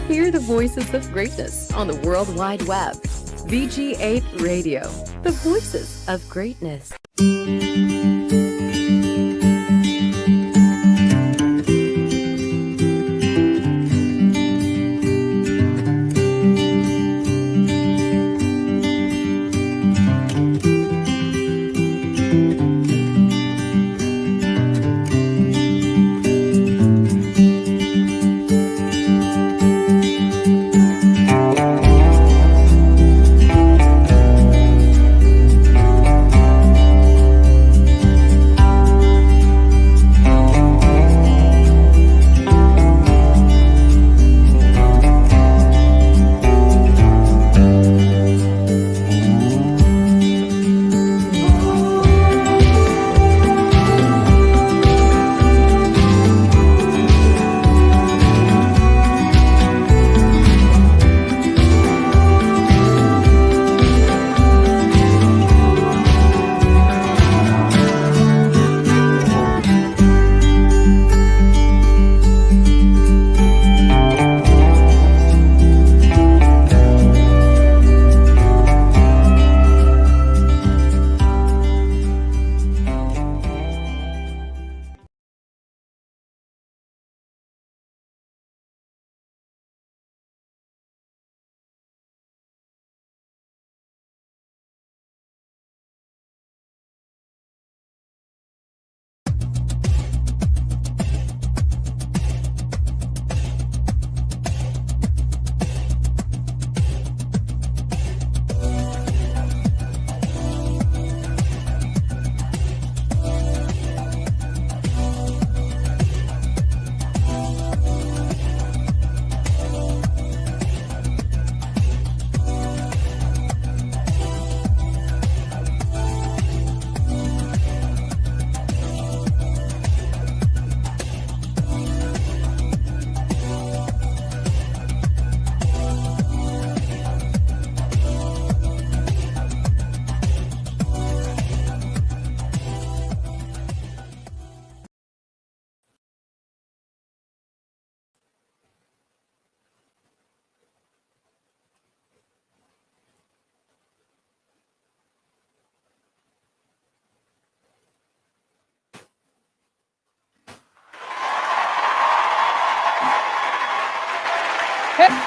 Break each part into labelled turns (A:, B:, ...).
A: Hear the voices of greatness on the World Wide Web. VG8 Radio, the voices of greatness.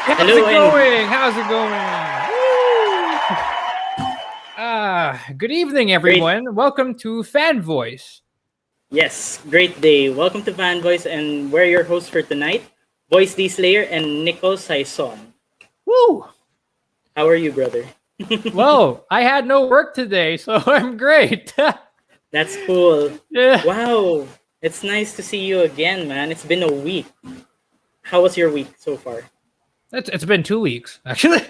B: How's it going? How's it going? Good evening, everyone. Great. Welcome to Fanvoice.
C: Yes, great day. Welcome to Fanvoice, and we're your hosts for tonight, Voice D Slayer and Nichols Sayson.
B: Woo!
C: How are you, brother?
B: Well, I had no work today, so I'm great.
C: That's cool.
B: Yeah.
C: Wow, it's nice to see you again, man. It's been a week. How was your week so far?
B: It's been 2 weeks, actually.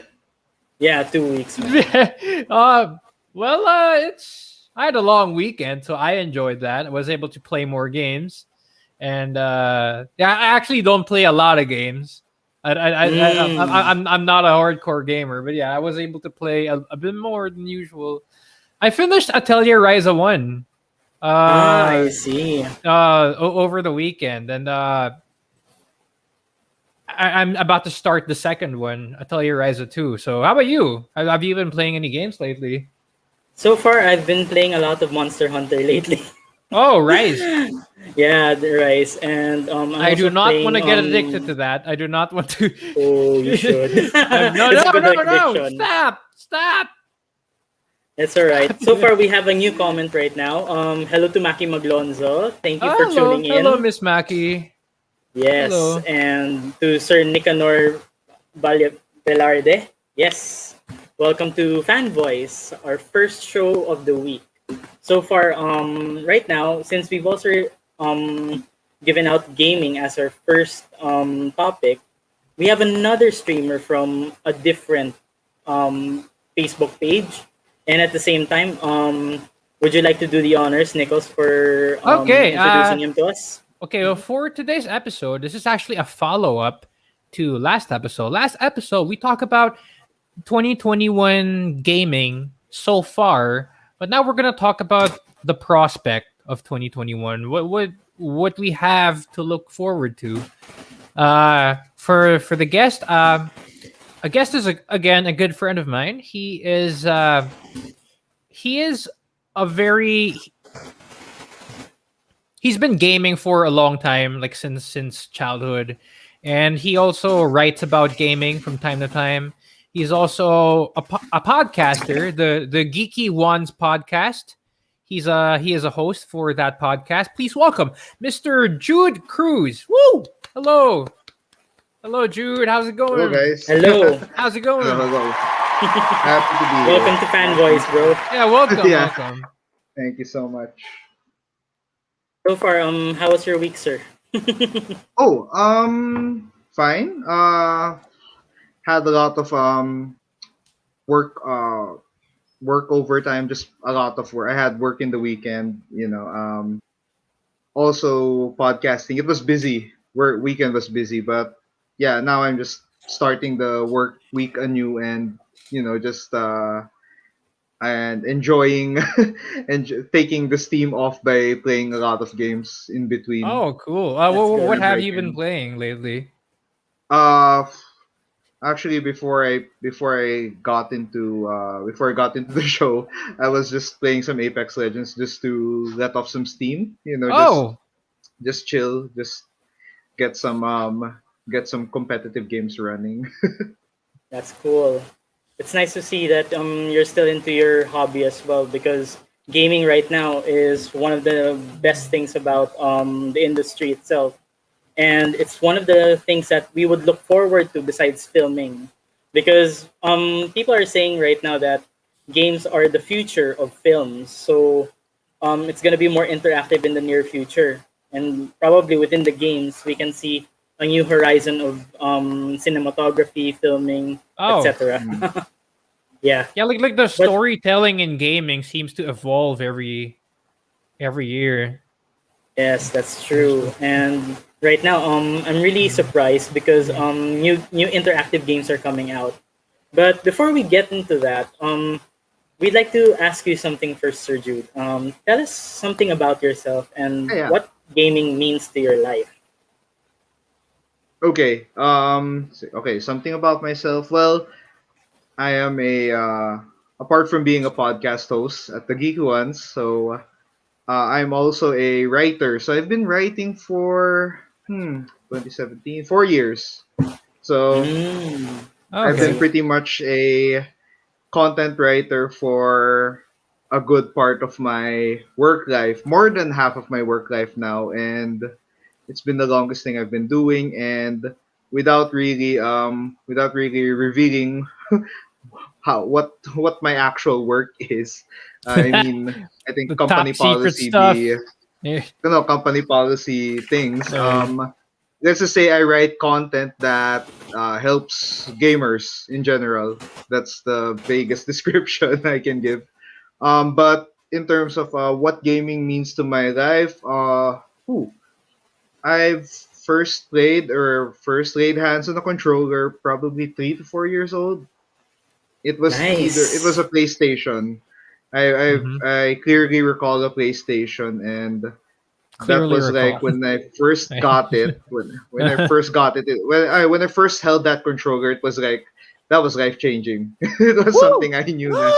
C: Yeah, 2 weeks.
B: I had a long weekend, so I enjoyed that. I was able to play more games, and I actually don't play a lot of games. I'm not a hardcore gamer, but yeah, I was able to play a bit more than usual. I finished Atelier Ryza 1.
C: I see.
B: Over the weekend, and I'm about to start the second one, Atelier Ryza 2. So how about you? Have you been playing any games lately?
C: So far, I've been playing a lot of Monster Hunter lately.
B: Oh, Rise.
C: Yeah, the Rise. And
B: I do not want to get addicted to that. I do not want to.
C: Oh, you should.
B: No. Stop.
C: It's all right. So far, we have a new comment right now. Hello to Maki Maglonzo. Thank you for tuning in.
B: Hello, Miss Maki.
C: Yes,
B: hello.
C: And to Sir Nicanor Velarde. Yes, welcome to Fanvoice, our first show of the week. So far, right now, since we've also given out gaming as our first topic, we have another streamer from a different Facebook page. And at the same time, would you like to do the honors, Nichols, for introducing him to us?
B: Okay, well, for today's episode, this is actually a follow-up to last episode. Last episode, we talked about 2021 gaming so far, but now we're going to talk about the prospect of 2021. What we have to look forward to. for the guest, a guest is again a good friend of mine. He is a very he's been gaming for a long time, like since childhood, and he also writes about gaming from time to time. He's also a podcaster, the Geeky Juans podcast. He is a host for that podcast. Please welcome Mr. Jude Cruz. Woo! Hello, hello, Jude. How's it
D: Hello,
B: going?
D: guys.
C: Hello.
B: How's it going?
D: Hello. Happy to be
C: Welcome
D: here.
C: to Fanvoice, bro.
B: Yeah, welcome,
D: Yeah.
B: welcome.
D: Thank you so much.
C: So far, how was your week, sir?
D: Oh, fine. Had a lot of work work overtime, just a lot of work. I had work in the weekend, also podcasting. It was busy. Work weekend was busy, but yeah, now I'm just starting the work week anew and just and enjoying and taking the steam off by playing a lot of games in between.
B: Oh, cool.
C: That's good.
B: What have you been
D: Breaking.
B: playing lately?
D: Uh, Actually, before I got into the show, I was just playing some Apex Legends just to let off some steam.
B: Oh,
D: Just chill, just get some competitive games running.
C: That's cool. It's nice to see that you're still into your hobby as well, because gaming right now is one of the best things about the industry itself, and it's one of the things that we would look forward to besides filming, because people are saying right now that games are the future of films. So it's going to be more interactive in the near future, and probably within the games we can see a new horizon of cinematography, filming,
B: oh,
C: etc.
D: Mm.
C: Yeah,
B: yeah. Like the storytelling in gaming seems to evolve every year.
C: yes, that's true. And right now, I'm really surprised because new interactive games are coming out. But before we get into that, we'd like to ask you something first, Sir Jude. Tell us something about yourself and
D: Yeah.
C: what gaming means to your life.
D: Okay. Okay. Something about myself. Well, I am apart from being a podcast host at the Geeky Juans, so I'm also a writer. So I've been writing for 2017, 4 years. So
C: Mm,
D: I've
C: I
D: been
B: Okay.
C: see.
D: pretty much a content writer for a good part of my work life, more than half of my work life now, and it's been the longest thing I've been doing. And without really revealing what my actual work is. I mean, I think
B: The top secret stuff. Yeah.
D: company policy things.
B: Uh,
D: Let's just say I write content that helps gamers in general. That's the vaguest description I can give. But in terms of what gaming means to my life, whew, I've first laid hands on a controller probably 3 to 4 years old. It was
C: Nice.
D: a PlayStation.
B: mhm.
D: I clearly recall a PlayStation, and that
B: Clearly
D: was like
B: recall.
D: when I first got it. When I first got it, when I first held that controller, it was like that was life changing. It was
B: Woo!
D: something I knew that.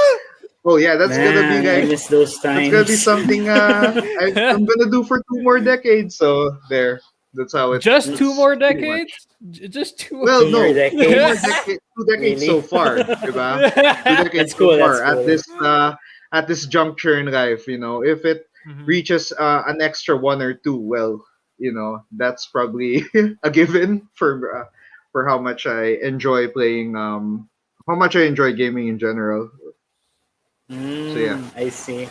D: Oh yeah,
C: Man, I miss those
D: that's gonna be
C: times.
D: something I'm gonna do for 2 more decades. So there, that's how it.
B: Just two
D: That's
B: more
D: pretty much.
B: decades? Just two.
D: Well,
C: Two more
D: no, two more
C: decades.
D: decades, 2 decades so
C: Really?
D: far, diba? Two
C: That's
D: decades so
C: cool. That's
D: far
C: cool.
D: at this juncture in life. If it
B: Mhm.
D: reaches an extra one or two, well, that's probably a given for how much I enjoy playing, how much I enjoy gaming in general. So yeah.
C: I see.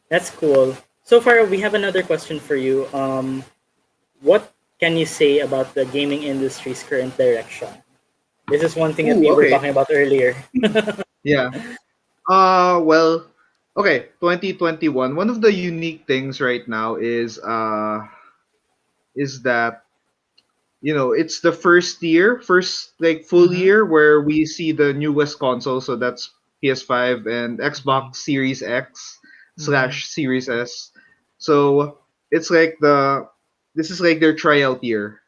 C: That's cool. So far, we have another question for you. What can you say about the gaming industry's current direction? This is one thing that we
D: Ooh,
C: were
D: okay,
C: talking about earlier.
D: yeah. Well, okay, 2021. One of the unique things right now is that it's the first like full
B: Mhm.
D: year where we see the newest console. So that's PS5 and
B: Mhm.
D: Xbox Series X
B: Mhm.
D: slash Series S. So it's like this is like their tryout year.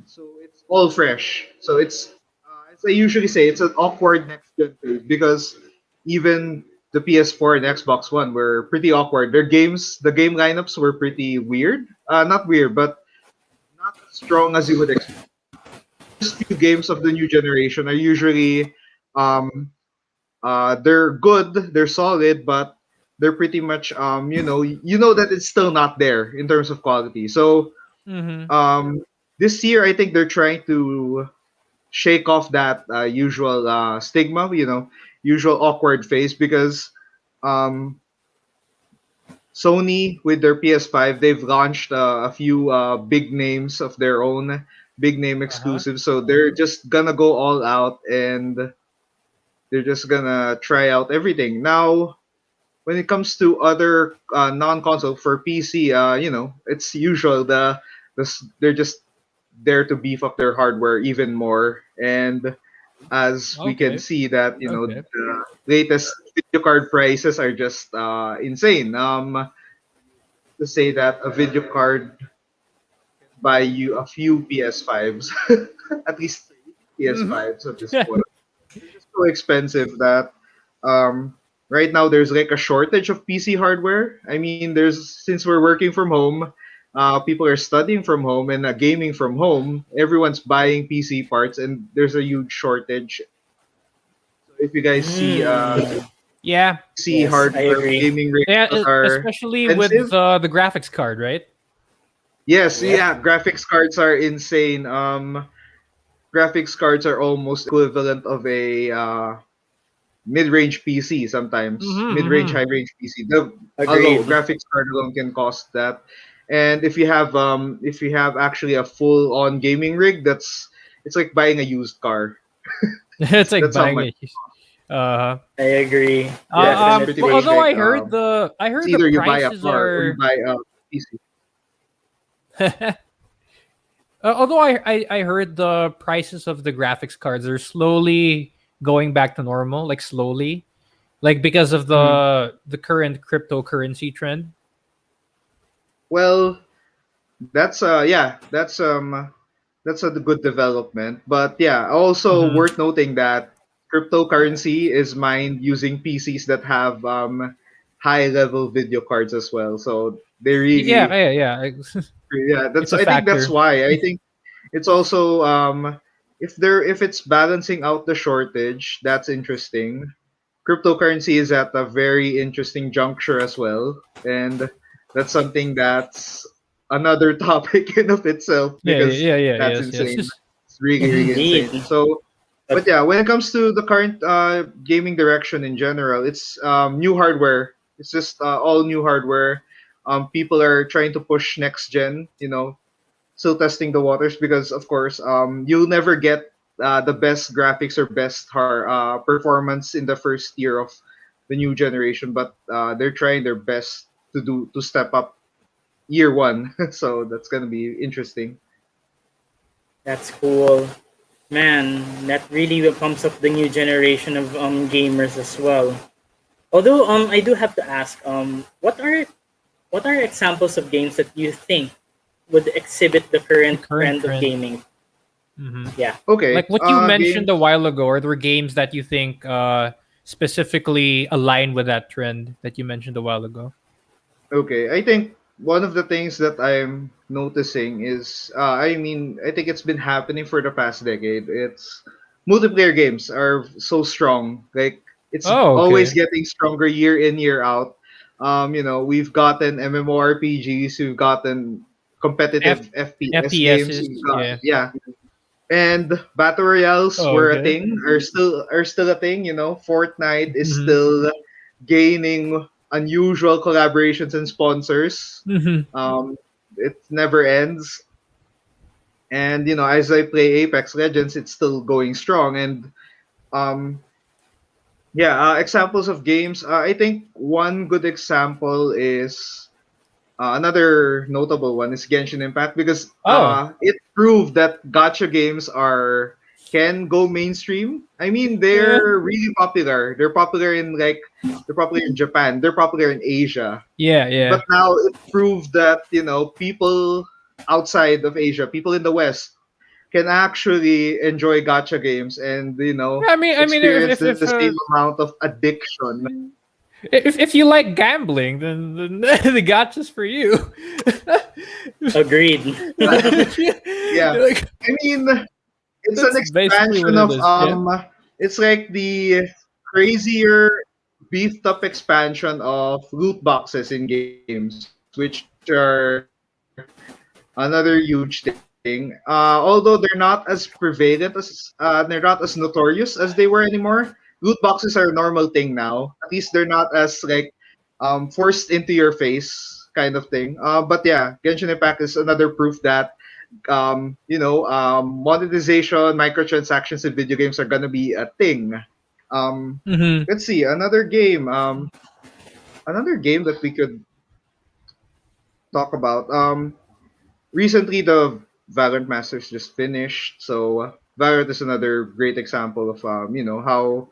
D: So it's all fresh. So it's as I usually say, it's an awkward next gen phase because even the PS4 and Xbox One were pretty awkward. The game lineups were pretty weird. Not weird, but not as strong as you would expect. First few games of the new generation are usually um, they're good, they're solid, but they're pretty much you know that it's still not there in terms of quality. So
B: Mm-hmm.
D: this year I think they're trying to shake off that usual stigma, usual awkward face because um, Sony with their PS5 they've launched a few big names of their own, big name
B: Uh-huh.
D: exclusives, so they're just gonna go all out and they're just gonna try out everything. Now, when it comes to other non-console for PC, it's usual. They're just there to beef up their hardware even more. And as we can
B: Okay.
D: see that
B: Okay.
D: the latest video card prices are just insane. To say that a video card buy you a few PS5s, at least three
B: Mm-hmm.
D: PS5s at this point. They're just so expensive that um, right now there's like a shortage of PC hardware. I mean, there's since we're working from home, people are studying from home and gaming from home. Everyone's buying PC parts, and there's a huge shortage. So if you guys see
C: Mm.
B: Yeah.
D: PC
C: Yes, I
D: hardware
C: agree.
D: gaming rigs
B: Yeah,
D: that are
B: especially with
D: expensive,
B: the graphics card, right?
D: yes,
C: Yep.
D: yeah, graphics cards are insane. Graphics cards are almost equivalent of a mid-range PC sometimes,
B: Mm-hmm.
D: mid-range,
B: Mm-hmm.
D: high-range PC. The alone
C: Agreed.
D: graphics card alone can cost that. And if you have actually a full-on gaming rig, it's like buying a used car.
B: It's like
D: That's how
B: buying
D: much
B: it. Uh,
C: I agree.
D: it's pretty
B: well,
D: much
C: Definitely.
B: although
D: like
B: I
D: it's
B: heard the
D: either you buy a
B: prices
D: car or you
B: are.
D: buy a PC.
B: Although I heard the prices of the graphics cards are slowly going back to normal, like slowly, like because of
D: Mhm.
B: the current cryptocurrency trend.
D: Well, that's a good development. But yeah, also
B: Mm-hmm.
D: worth noting that cryptocurrency is mined using PCs that have high level video cards as well. So they
B: Yeah,
D: really,
B: yeah, yeah.
D: yeah, that's
B: It's a
D: I think that's
B: factor.
D: why. I think it's also if it's balancing out the shortage, that's interesting. Cryptocurrency is at a very interesting juncture as well, and that's something that's another topic in of itself
B: Yeah, yeah,
D: because
B: yeah, yeah.
D: that's
B: Yes, yes.
D: insane. It's really really
C: Indeed.
D: insane. So,
C: But
D: but yeah, when it comes to the current gaming direction in general, it's new hardware. It's just all new hardware. People are trying to push next gen. Still testing the waters because of course you'll never get the best graphics or best performance in the first year of the new generation, but they're trying their best to step up year one. So that's gonna be interesting.
C: that's cool. Man, that really pumps up the new generation of gamers as well. Although I do have to ask what are examples of games that you think would exhibit the
B: The
C: current
B: current
C: trend of
B: trend.
C: gaming?
B: Hmm.
C: Yeah.
B: Like
D: Okay,
B: what you mentioned a
D: games.
B: while ago, or there were games that you think specifically align with that trend that you mentioned a while ago.
D: Okay, I think one of the things that I'm noticing is, I think it's been happening for the past decade. It's multiplayer games are so strong. Like it's
B: Oh,
D: always
B: okay.
D: getting stronger year in year out. We've gotten MMORPGs, we've gotten
B: F
D: competitive FPS games,
B: FPSs.
D: we've got
B: Yeah.
D: yeah, and battle royales
B: Oh,
D: were a
B: okay.
D: thing, are still a thing. Fortnite is
B: Hmm.
D: still gaining unusual collaborations and sponsors.
B: Hmm.
D: It never ends. And as I play Apex Legends, it's still going strong. And um, yeah, examples of games. I think one good example is another notable one is Genshin Impact because
B: Oh,
D: it proved that gacha games are can go mainstream. I mean,
B: yeah,
D: they're really popular. They're popular in Japan. They're popular in Asia.
B: yeah, yeah.
D: But now it proved that people outside of Asia, people in the West, can actually enjoy gacha games and experience
B: if
D: the same amount of addiction.
B: if you like gambling, then the gotcha's for you.
C: Agreed.
D: Yeah,
B: Like,
D: I mean, it's an
B: that's basically what
D: expansion
B: it
D: of
B: is. Yeah.
D: it's like the crazier beefed up expansion of loot boxes in games, which are another huge thing. Although they're not as prevalent they're not as notorious as they were anymore. Loot boxes are a normal thing now. At least they're not as like forced into your face kind of thing. But yeah, Genshin Impact is another proof that monetization, microtransactions in video games are gonna be a thing.
B: Mm-hmm.
D: Let's see another game that we could talk about. Recently the Valorant Masters just finished, so Valorant is another great example of how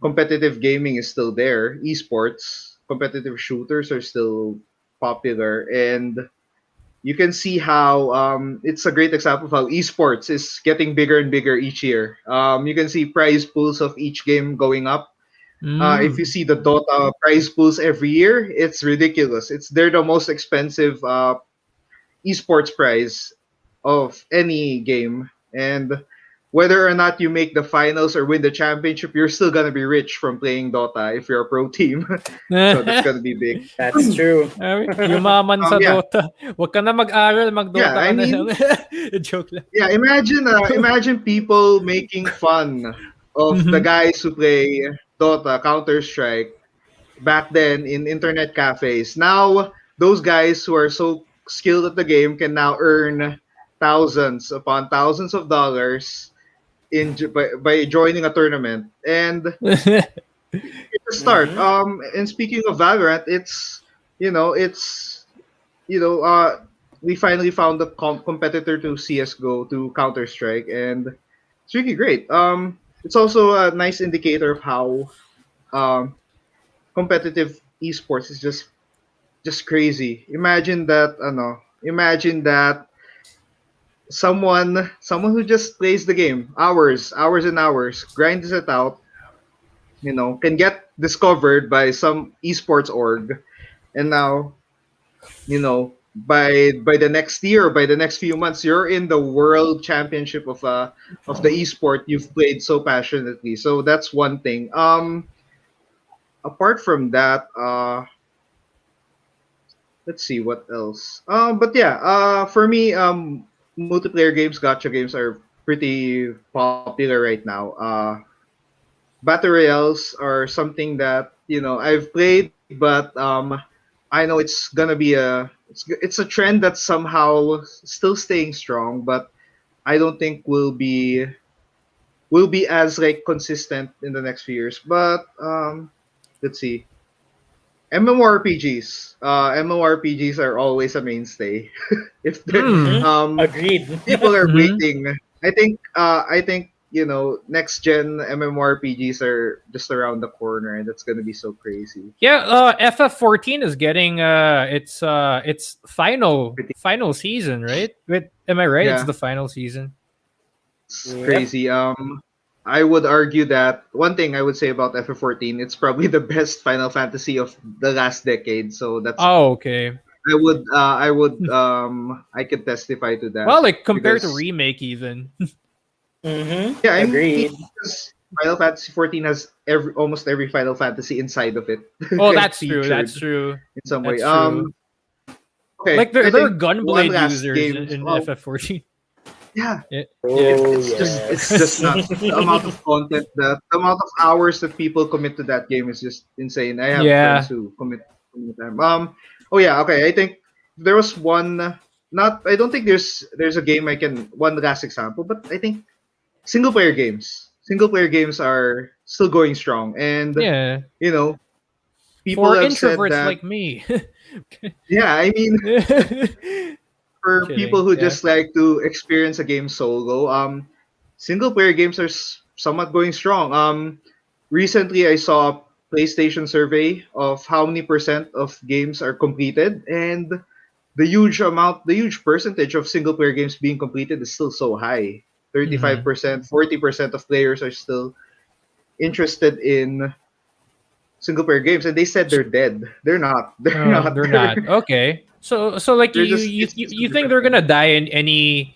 D: competitive gaming is still there. Esports, competitive shooters are still popular, and you can see how it's a great example of how esports is getting bigger and bigger each year. You can see prize pools of each game going up. If you
B: Mm.
D: see the Dota prize pools every year, it's ridiculous. They're the most expensive esports prize of any game, and whether or not you make the finals or win the championship, you're still gonna be rich from playing Dota if you're a pro team. So that's gonna be big.
C: That's true.
B: Yumaman sa
D: Yeah,
B: Dota. Wag ka na mag-aral,
D: yeah.
B: mag-Dota
D: I
B: ka na
D: mean,
B: lang. Joke lang.
D: yeah, imagine people making fun of the
B: Mhm.
D: guys who play Dota, Counter Strike back then in internet cafes. Now those guys who are so skilled at the game can now earn thousands upon thousands of dollars by joining a tournament. And it's a start.
C: Mm-hmm.
D: And speaking of Valorant, it's you know uh we finally found a competitor to CS:GO, to Counter Strike, and it's really great. It's also a nice indicator of how um competitive esports is just crazy. Imagine that someone who just plays the game hours and hours, grinds it out, can get discovered by some esports org, and now, by the next year, by the next few months, you're in the world championship of the esport you've played so passionately. So that's one thing. Apart from that, let's see what else. But yeah, for me, multiplayer games, gacha games are pretty popular right now. Battle royales are something that I've played, but I know it's gonna be it's a trend that's somehow still staying strong, but I don't think will be as like consistent in the next few years. But let's see. MMORPGs. MMORPGs are always a mainstay. if they
B: Mm.
C: Mm-hmm.
D: um
C: Agreed.
D: People are
B: Mhm.
D: waiting. I think next gen MMORPGs are just around the corner, and that's gonna be so crazy.
B: Yeah, FF14 is getting its final season, right? Wait, am I right? It's
D: Yeah,
B: the final season.
D: it's
C: Yep.
D: crazy. I would argue that one thing I would say about FF14, it's probably the best Final Fantasy of the last decade. So that's
B: Oh, okay.
D: I could testify to that
B: Well, like compared to
D: because
B: remake even.
C: Mm-hmm.
D: yeah, I mean,
C: Agreed.
D: because Final Fantasy 14 has almost every Final Fantasy inside of it,
B: Oh,
D: kind of
B: that's true.
D: featured
B: That's true.
D: in some way.
B: That's true.
D: Okay,
B: Like
D: I
B: there are
D: think one
B: gunblade
D: last
B: users
D: game.
B: in
D: Well,
B: FF14.
D: yeah,
B: Yeah, yeah.
C: Oh
D: it's just
C: yes.
D: nuts. The amount of content, the amount of hours that people commit to that game is just insane. I have friends
B: Yeah.
D: who commit time. Oh yeah, okay. I think there was one. Not. I don't think there's a game I can one last example, but I think single player games. Single player games are still going strong, and
B: Yeah.
D: you know people
B: For
D: have said
B: introverts
D: that.
B: like me.
D: Yeah, I mean, for people
B: Kidding.
D: who
B: Yeah.
D: just like to experience a game solo, single player games are somewhat going strong. Recently I saw a PlayStation survey of how many percent of games are completed, and the huge percentage of single player games being completed is still so high.
B: Mhm.
D: 35%, 40% of players are still interested in single player games, and they said they're dead. They're not. They're
B: Oh,
D: not.
B: they're not. Okay. So like
D: They're just it's just a
B: you think
D: different
B: they're
D: thing.
B: gonna die in any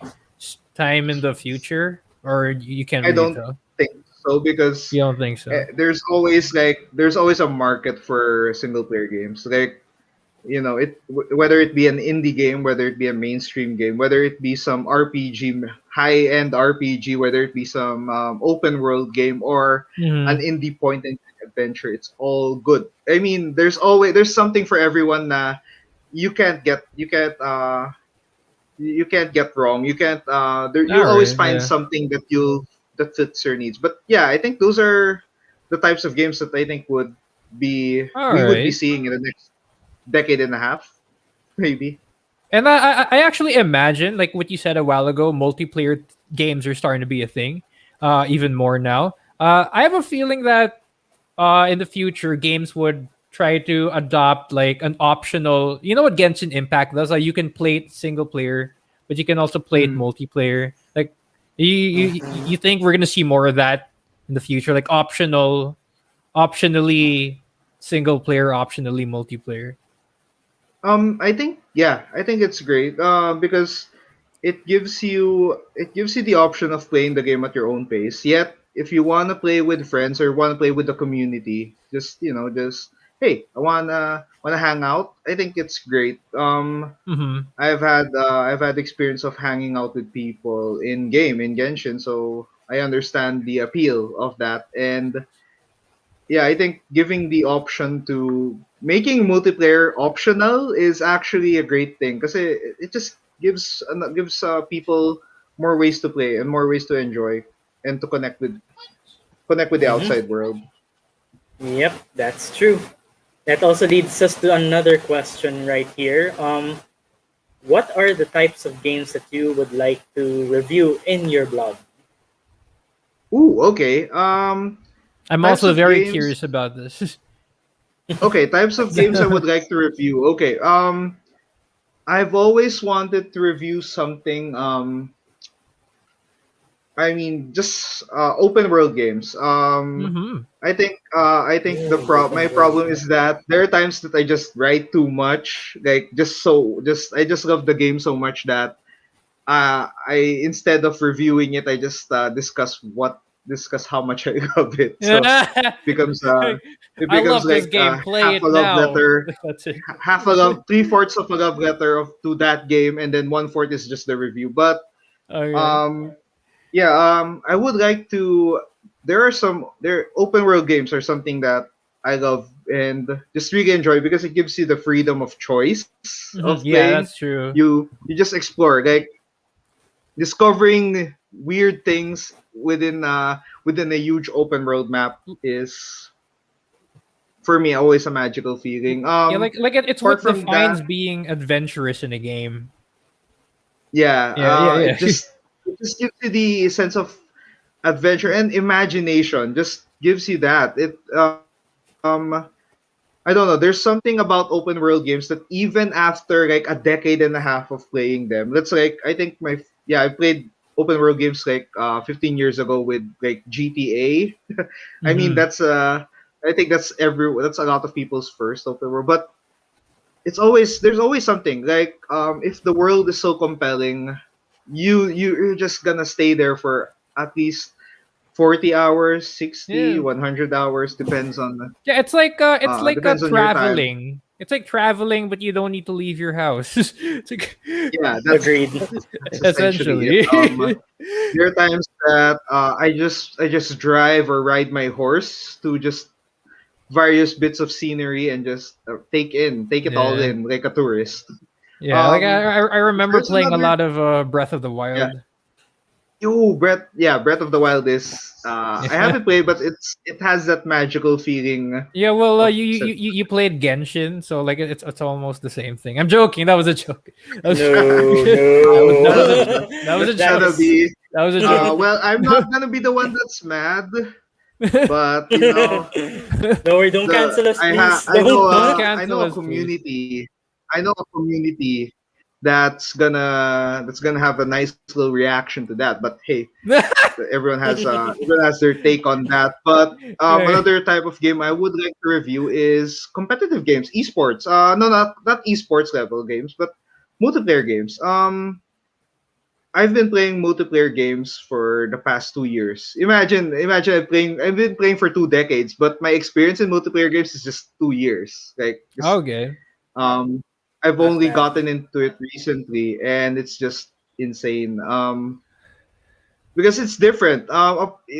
B: time in the future, or you can't
D: I
B: really
D: don't
B: tell?
D: think so because
B: You don't think so?
D: there's always a market for single player games. Like whether it be an indie game, whether it be a mainstream game, whether it be some RPG, high end RPG, whether it be some open world game or an
B: Hmm.
D: indie point and click adventure, it's all good. I mean, there's something for everyone. You can't get wrong. You can't
B: All
D: you'll always
B: right.
D: find
B: Yeah.
D: something that fits your needs. But yeah, I think those are the types of games that I think
B: All
D: we would be
B: right.
D: seeing in the next decade and a half, maybe.
B: And I actually imagine, like what you said a while ago, multiplayer games are starting to be a thing, even more now. I have a feeling that in the future, games would try to adopt like an optional. You know what Genshin Impact does? Like you can play it single player, but you can also play it
D: Mm.
B: multiplayer. Like you think we're gonna see more of that in the future, like optionally single player, optionally multiplayer.
D: I think it's great. Because it gives you the option of playing the game at your own pace. Yet, if you want to play with friends or want to play with the community, just hey, I wanna hang out. I think it's great.
B: Mm-hmm.
D: I've had experience of hanging out with people in Genshin, so I understand the appeal of that. And yeah, I think giving the option to making multiplayer optional is actually a great thing because it just gives people more ways to play and more ways to enjoy and to connect with the
C: Hmm.
D: outside world.
C: Yep, that's true. That also leads us to another question right here. What are the types of games that you would like to review in your blog?
D: Ooh, okay.
B: I'm
D: Types
B: also
D: of
B: very
D: games.
B: curious about this.
D: Okay, types of games I would like to review. Okay. I've always wanted to review something. I mean, just open world games.
B: Mm-hmm.
D: I think my
C: Open world.
D: problem is that there are times that I just write too much. Like I just love the game so much that I instead of reviewing it, I just discuss how much I love it. So becomes uh it
B: I
D: becomes
B: love this
D: like
B: game. Play
D: half a
B: it
D: love
B: now.
D: letter,
B: That's it.
D: half a love, three-fourths of a love letter to that game, and then one-fourth is just the review. But
B: Okay.
D: um yeah, I would like to. There open world games are something that I love and just really enjoy because it gives you the freedom of choice of
B: Mhm.
D: playing.
B: Yeah, that's true.
D: You just explore, like discovering weird things within a huge open world map is for me always a magical feeling.
B: Yeah, like it's
D: Apart
B: what
D: from that,
B: defines being adventurous in a game.
D: yeah,
B: Yeah, yeah,
D: it
B: yeah.
D: just gives you the sense of adventure and imagination. Just gives you that. I don't know. There's something about open world games that even after like a decade and a half of playing them, that's like I think I played open world games like 15 years ago with like GTA. I mean
B: Hmm.
D: I think that's a lot of people's first open world, but there's always something like if the world is so compelling, you're just gonna stay there for at least 40 hours, 60,
B: Yeah.
D: 100 hours,
B: Yeah, it's like
D: depends on your time.
B: traveling. It's like traveling, but you don't need to leave your house. It's like,
D: Yeah,
C: Agreed.
D: that's essentially it.
B: essentially.
D: There are times that I just drive or ride my horse to just various bits of scenery and just take it all
B: Yeah.
D: in like a tourist.
B: Yeah, like
D: Um,
B: I remember
D: there's
B: playing a
D: another
B: lot of Breath of the
D: yeah.
B: Wild.
D: Breath of the Wild is I
B: Yeah.
D: haven't played, but it has that magical feeling
B: Yeah, well,
D: of
B: you played Genshin, so like it's almost the same thing. I'm joking. That was a joke. That was
C: No,
B: that was a
C: no.
B: that was a
D: that's
C: That
B: joke.
D: gonna
C: is.
D: be
B: That was a joke.
D: well, I'm not gonna be the one that's mad, but
C: No, we don't
D: the
C: cancel us,
D: I ha
C: please. Don't.
B: Don't
D: I
B: cancel
D: know a
B: us, please.
D: community. I know a community that's gonna have a nice little reaction to that. But hey, everyone has their take on that. But
B: Right.
D: another type of game I would like to review is competitive games, esports. No, not esports level games, but multiplayer games. I've been playing multiplayer games for the past 2 years. Imagine I've been playing for 2 decades, but my experience in multiplayer games is just 2 years. Like just
B: Okay.
D: um, I've
C: Not
D: only
C: bad.
D: gotten into it recently, and it's just insane. Because it's different.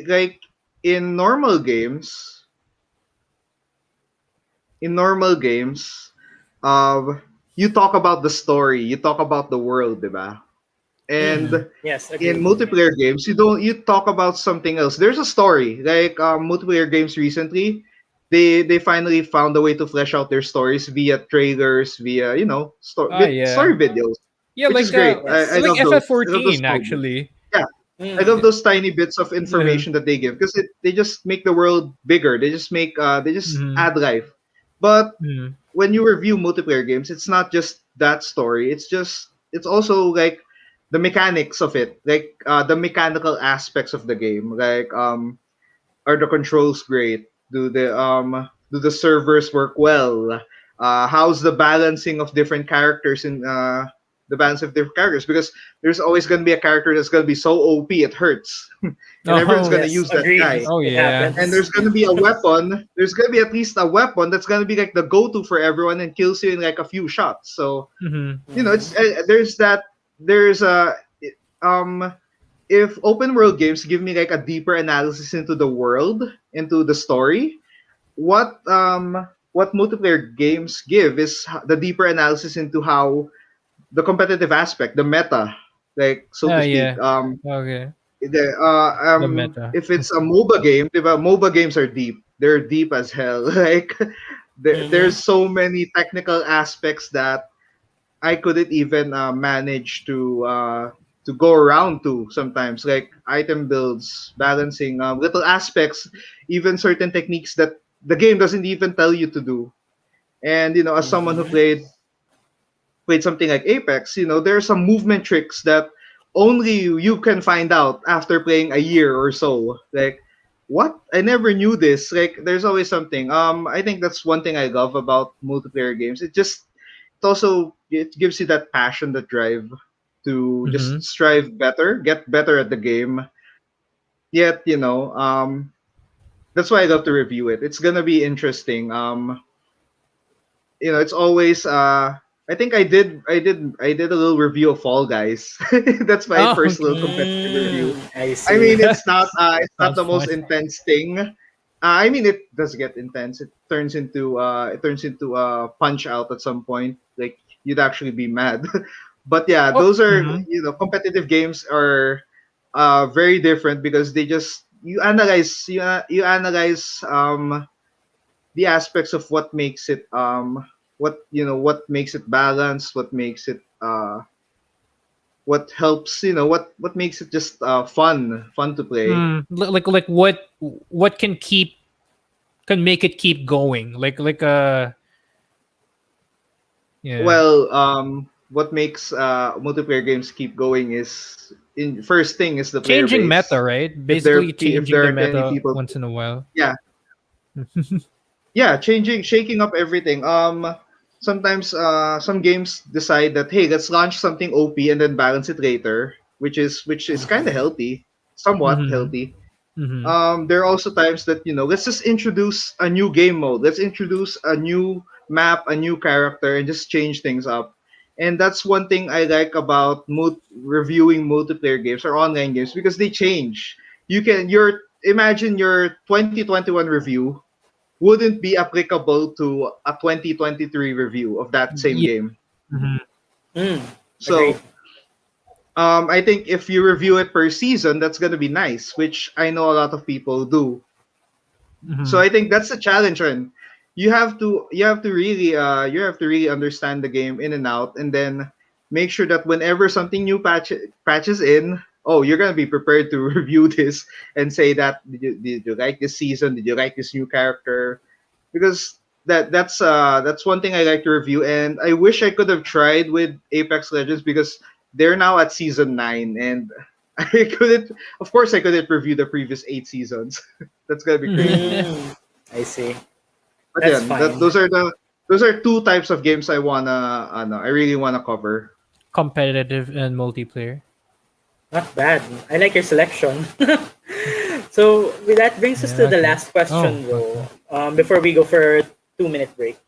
D: Like in normal games, in normal games, you talk about the story, you talk about the world, diba?
B: Mhm.
D: And
C: Yes,
D: in
C: agree.
D: multiplayer games, you talk about something else. There's a story. Like multiplayer games recently, they finally found a way to flesh out their stories via trailers, via
B: Yeah.
D: story videos,
B: Yeah,
D: which is great. I
C: Yes.
B: like
D: love those. I love those
B: FF14
D: moments.
B: actually.
D: Yeah, I love
C: Mm.
D: those tiny bits of
B: Yeah.
D: information that they give because they just make the world bigger. They just
B: Mhm.
D: add life. But
B: Mhm.
D: when you review multiplayer games, it's not just that story. It's also like the mechanics of it, like the mechanical aspects of the game. Like are the controls great? Do the servers work well? How's the balancing of different characters in the balance of different characters? Because there's always gonna be a character that's gonna be so OP it hurts, and everyone's
B: Oh.
D: gonna
C: Yes,
D: use that
C: agreed.
D: guy.
B: Oh
C: It
B: yeah.
D: And
C: happens.
D: there's gonna be at least a weapon that's gonna be like the go-to for everyone and kills you in like a few shots. So
B: Mhm.
D: it's
C: Mhm.
D: there's a um if open world games give me like a deeper analysis into the world, into the story, what multiplayer games give is the deeper analysis into how the competitive aspect, the meta, like so
B: Oh
D: to speak.
B: yeah. Okay. The meta.
D: If it's a MOBA game, diba, MOBA games are deep. They're deep as hell. Like there's
C: Mhm.
D: so many technical aspects that I couldn't even manage to go around to sometimes, like item builds, balancing little aspects, even certain techniques that the game doesn't even tell you to do. And as someone who
C: Mhm.
D: played something like Apex, there are some movement tricks that only you can find out after playing a year or so. Like, what? I never knew this. Like, there's always something. I think that's one thing I love about multiplayer games. It gives you that passion, that drive to just
B: Mhm.
D: strive better, get better at the game. Yet, that's why I love to review it. It's gonna be interesting. It's always I did a little review of Fall Guys. That's my
B: Oh,
D: first little
B: okay.
D: competitive review.
C: I
D: I
C: see.
D: mean, it's not
B: Sounds
D: the most
B: fun.
D: intense thing. I mean, it does get intense. It turns into a punch out at some point. Like you'd actually be mad. But yeah,
B: Oh.
D: those are
B: Mhm.
D: competitive games are very different because they just you analyze the aspects of what makes it balanced, what helps, what makes it just fun to play.
B: Like what can make it keep going? Like yeah.
D: Well, what makes multiplayer games keep going is in first thing is the player
B: Changing meta,
D: base.
B: right?
D: If
B: Basically
D: if
B: changing
D: there
B: the
D: aren't any
B: meta
D: people,
B: once in a while.
D: yeah, yeah, shaking up everything. Sometimes some games decide that hey, let's launch something OP and then balance it later, which is kind of healthy, somewhat
B: Mhm.
D: healthy.
B: Mhm.
D: There are also times that let's just introduce a new game mode, let's introduce a new map, a new character, and just change things up. And that's one thing I like about reviewing multiplayer games or online games because they change. Imagine your 2021 review wouldn't be applicable to a 2023 review of that same
B: Yeah.
D: game.
B: Mhm.
C: Mm. Agreed.
D: So I think if you review it per season, that's gonna be nice, which I know a lot of people do. So
B: Mhm.
D: I think that's the challenge, and you have to really understand the game in and out, and then make sure that whenever something new patches in, oh, you're gonna be prepared to review this and say that did you like this season? Did you like this new character? Because that's one thing I like to review, and I wish I could have tried with Apex Legends because they're now at season 9, and I couldn't. Of course, I couldn't review the previous 8 seasons. That's gonna be crazy.
C: I see.
D: But
C: That's
D: yeah,
C: fine.
D: those are two types of games I really wanna cover.
B: Competitive and multiplayer.
C: Not bad. I like your selection. So with that brings us to the
B: okay.
C: last question,
B: Oh,
C: though. Before we go for a 2-minute break.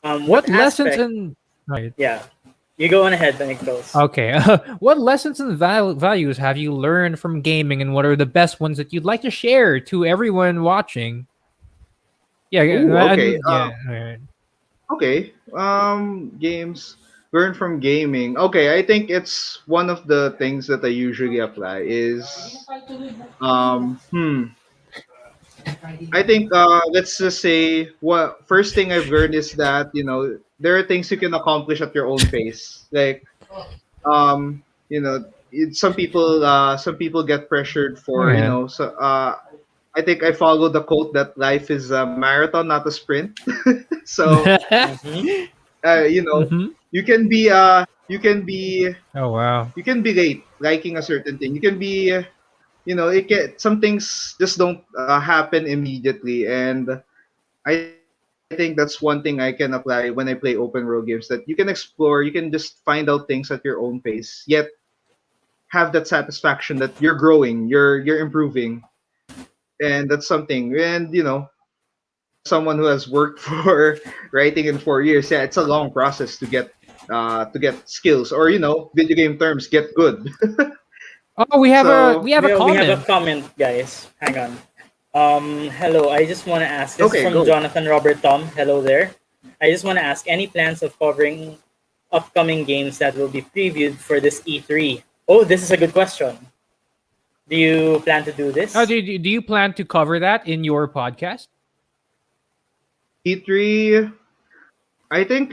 B: What lessons
C: aspect-
B: and right?
C: Yeah, you go on ahead, Nichols.
B: Okay. What lessons and values have you learned from gaming, and what are the best ones that you'd like to share to everyone watching? Yeah.
D: Ooh, okay.
B: Yeah. Alright.
D: Okay. Games. Learn from gaming. Okay, I think it's one of the things that I usually apply is um hmm. I think let's just say what first thing I've learned is that there are things you can accomplish at your own pace. Like um some people get pressured for
B: Yeah.
D: so I think I follow the quote that life is a marathon, not a sprint. So
C: Mhm.
B: Mhm.
D: you can be
B: Oh wow.
D: you can be late liking a certain thing. You can be some things just don't happen immediately, and I think that's one thing I can apply when I play open world games, that you can explore, you can just find out things at your own pace, yet have that satisfaction that you're growing, you're improving, and that's something. And as someone who has worked for writing in 4 years, yeah, it's a long process to get skills, or video game terms, get good.
B: Oh, we have
D: So,
B: we have a
C: We
B: comment.
C: have a comment, guys. Hang on. Hello. I just want to ask. This
D: Okay,
C: is from
D: go.
C: Jonathan Robert Tom. Hello there. I just want to ask, any plans of covering upcoming games that will be previewed for this E3? Oh, this is a good question. Do you plan to do this?
B: Oh, do you plan to cover that in your podcast?
D: E3, I think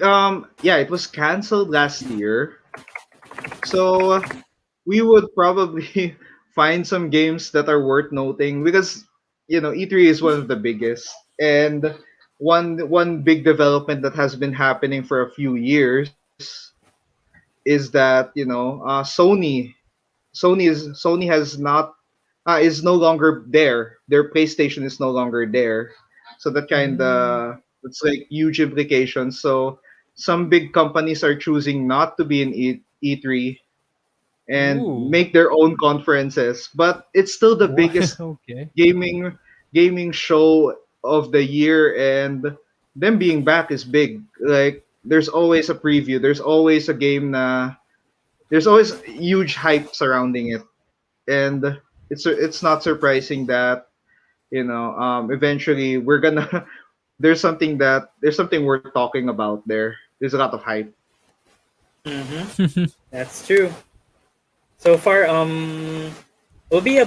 D: yeah, it was canceled last year. So we would probably find some games that are worth noting because E3 is one of the biggest, and one big development that has been happening for a few years is that Sony has not is no longer there. Their PlayStation is no longer there. So that's like huge implications. So some big companies are choosing not to be in E3 and
B: Ooh.
D: make their own conferences, but it's still the biggest
B: Okay.
D: gaming show of the year, and them being back is big. Like there's always a preview, there's always a game there's always huge hype surrounding it, and it's not surprising that eventually we're gonna there's something worth talking about there. There's a lot of hype.
C: Mm-hmm. That's true. So far, we'll be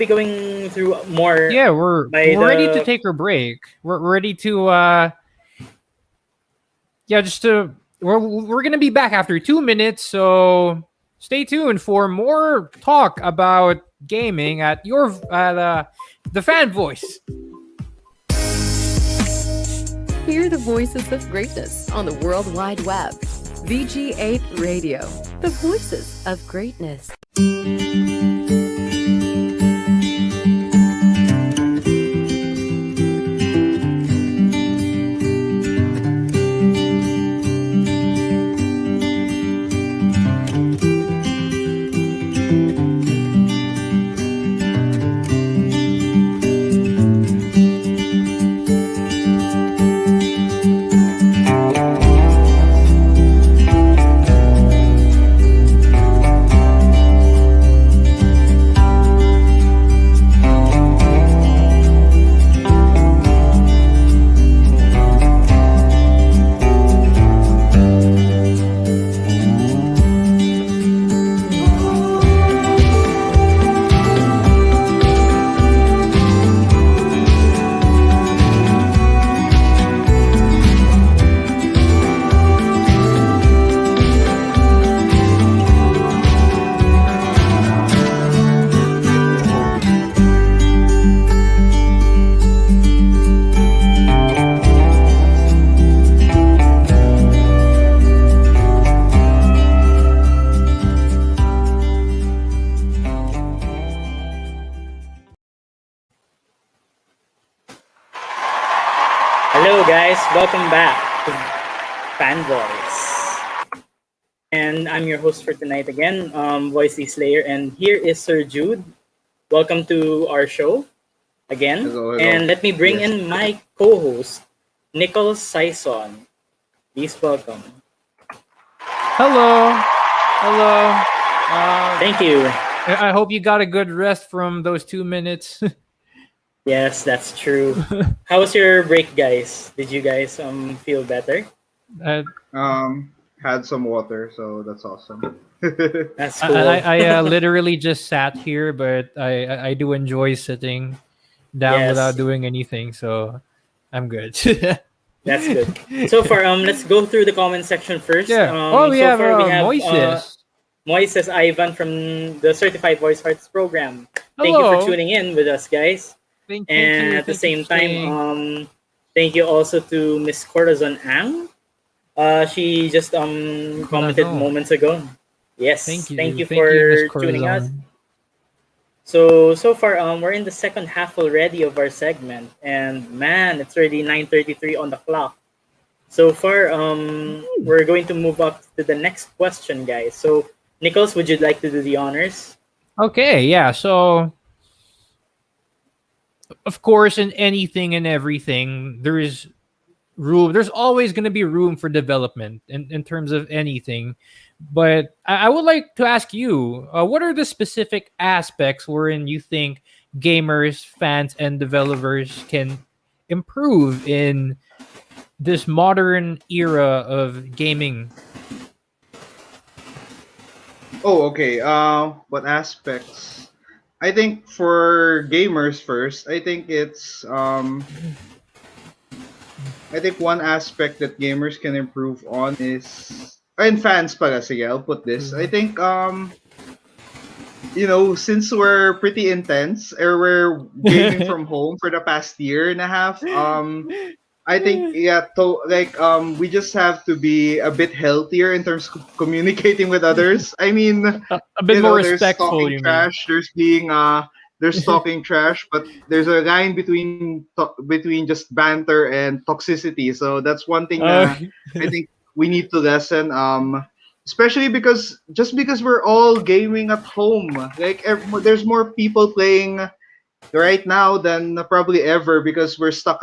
C: going through more.
B: Yeah, we're
C: By
B: ready
C: the-
B: to take our break. We're ready to just to we're gonna be back after 2 minutes, so stay tuned for more talk about gaming at your the Fan Voice.
A: Hear the voices of greatness on the World Wide Web. VG8 Radio, the voices of greatness.
C: Hello, guys. Welcome back to Fanvoice. And I'm your host for tonight again, Voice Slayer. And here is Sir Jude. Welcome to our show again.
D: Hello, hello.
C: And let me bring in my co-host, Nichols Sayson. Please welcome.
B: Hello. Hello.
C: Thank you.
B: I hope you got a good rest from those 2 minutes.
C: Yes, that's true. How was your break, guys? Did you guys feel better?
B: uh,
D: Had some water, so that's awesome.
C: That's cool.
B: I literally just sat here, but I do enjoy sitting down
C: Yes.
B: without doing anything, so I'm good.
C: That's good. So far, let's go through the comment section first.
B: Yeah. We
C: so
B: have
C: far
B: Moises.
C: Moises Ivan from the Certified Voice Arts program. Thank you
B: Hello.
C: for tuning in with us, guys.
B: Thank
C: And
B: you.
C: at the
B: Thank you
C: same
B: for staying.
C: time, thank you also to Miss Corazon Ang. She just commented
B: Corazon.
C: moments ago. Yes,
B: Thank you.
C: thank you
B: Miss
C: for tuning us.
B: Corazon.
C: So far, we're in the second half already of our segment, and man, it's already 9:33 on the clock. So far, we're going to move up to the next question, guys. So, Nichols, would you like to do the honors?
B: Okay, yeah. So, of course, in anything and everything, there is room. There's always going to be room for development in terms of anything. But I would like to ask you, what are the specific aspects wherein you think gamers, fans, and developers can improve in this modern era of gaming?
D: Oh, okay. What aspects? I think for gamers first, I think one aspect that gamers can improve on is, and fans pala, sige, I'll put this. I think since we're pretty intense or we're gaming from home for the past year and a half, I think we just have to be a bit healthier in terms of communicating with others. I mean,
B: A bit more
D: there's
B: respectful,
D: talking
B: you mean?
D: trash, there's talking trash, but there's a line between just banter and toxicity. So that's one thing that I think we need to lessen. Especially because we're all gaming at home, like there's more people playing right now than probably ever because we're stuck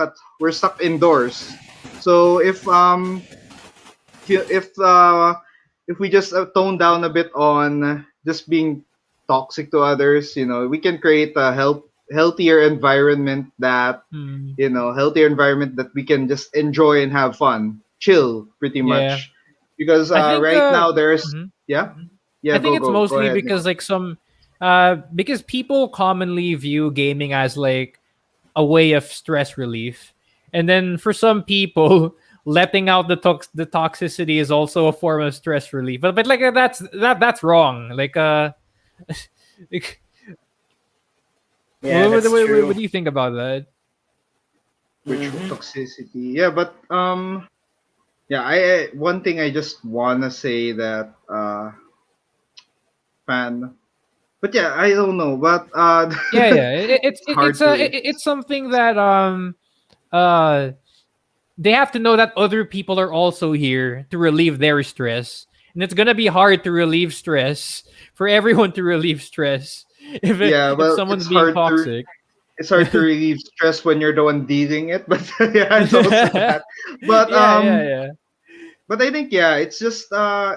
D: indoors. So if we just tone down a bit on just being toxic to others, we can create a healthier environment healthier environment that we can just enjoy and have fun, chill pretty
B: Yeah.
D: much. Because
B: I think
D: right now there's
B: mhm.
D: yeah
B: I think it's
D: go
B: mostly
D: ahead.
B: because because people commonly view gaming as like a way of stress relief, and then for some people, letting out the toxicity is also a form of stress relief. But like that's wrong. Like like,
C: Yeah, that's true.
B: what do you think about that?
D: Which
C: Mhm.
D: toxicity? Yeah, but yeah, one thing I just wanna say that fan, but yeah, I don't know, but
B: Yeah.
D: it's hard to.
B: It's something that uh they have to know that other people are also here to relieve their stress, and it's gonna be hard to relieve stress for everyone to relieve stress
D: Yeah,
B: if
D: well,
B: someone's being toxic.
D: it's hard to relieve stress when you're the one dealing it, but yeah, it's also that. But
B: Yeah.
D: but I think yeah, it's just I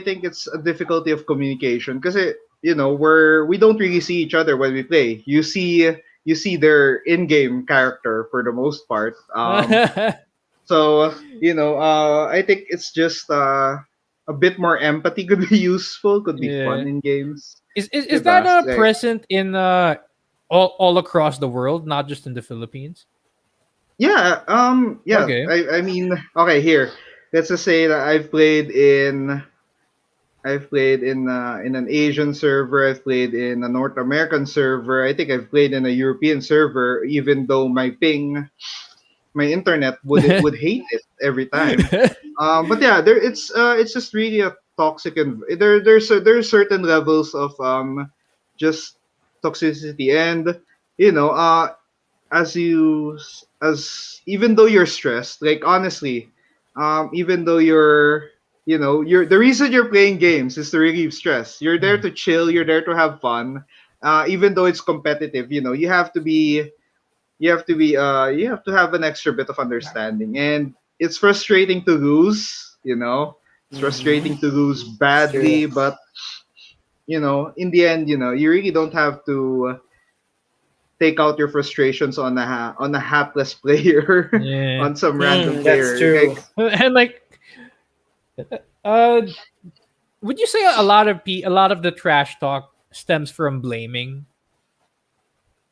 D: think it's a difficulty of communication because we don't really see each other when we play. You see their in-game character for the most part. So I think it's just a bit more empathy could be useful, could be fun
B: Yeah.
D: in games.
B: Is
D: Diba?
B: that present in all across the world, not just in the Philippines?
D: Yeah.
B: Okay.
D: I mean, okay, here. Let's just say that I've played in an Asian server. I've played in a North American server. I think I've played in a European server. Even though my internet would hate it every time. But yeah, it's just really a toxic, and there's certain levels of just toxicity, and you know as even though you're stressed, like honestly, even though you're the reason you're playing games is to relieve stress. You're there to chill, you're there to have fun. Even though it's competitive, you have to have an extra bit of understanding. And it's frustrating to lose, it's
C: Mm-hmm.
D: frustrating to lose
C: It's true.
D: badly, but in the end, you really don't have to take out your frustrations on on a hapless player,
B: Yeah.
D: on some random
C: That's
D: player.
C: true.
D: Like
B: And like, uh, would you say a lot of the trash talk stems from blaming?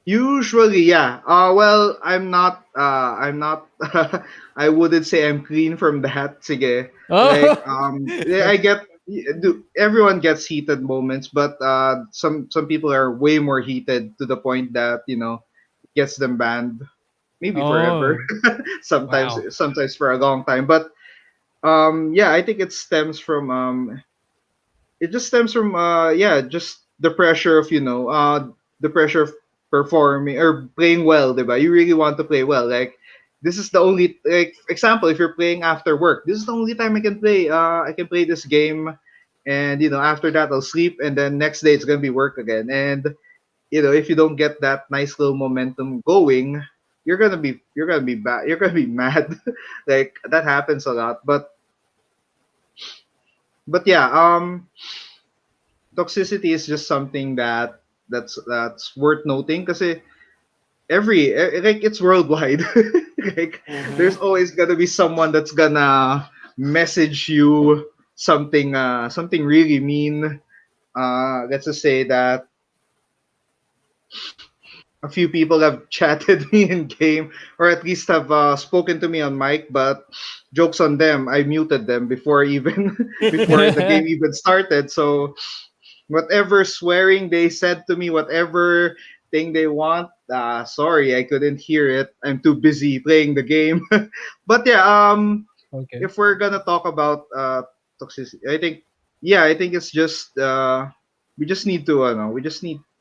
D: usually, yeah. Well, I'm not. I wouldn't say I'm clean from that. Sige. Like,
B: Oh,
D: yeah, everyone gets heated moments, but some people are way more heated to the point that it gets them banned, maybe forever.
B: oh, wow.
D: Sometimes for a long time. But yeah, I think it just stems from yeah, just the pressure of the pressure of performing or playing well, diba? You really want to play well. Like, this is the only, like, example, if you're playing after work, this is the only time I can play this game. And after that I'll sleep, and then next day it's gonna be work again. And if you don't get that nice little momentum going, you're gonna be bad, you're gonna be mad. Like, that happens a lot. But yeah, toxicity is just something that's worth noting, because like, it's worldwide. Like,
C: Mm-hmm.
D: there's always gonna be someone that's gonna message you something really mean. Let's just say that a few people have chatted me in game, or at least have spoken to me on mic, but jokes on them, I muted them before even before the game even started. So whatever swearing they said to me, whatever thing they want, sorry, I couldn't hear it. I'm too busy playing the game. But yeah,
B: Okay.
D: if we're gonna talk about toxicity, I think it's just we just need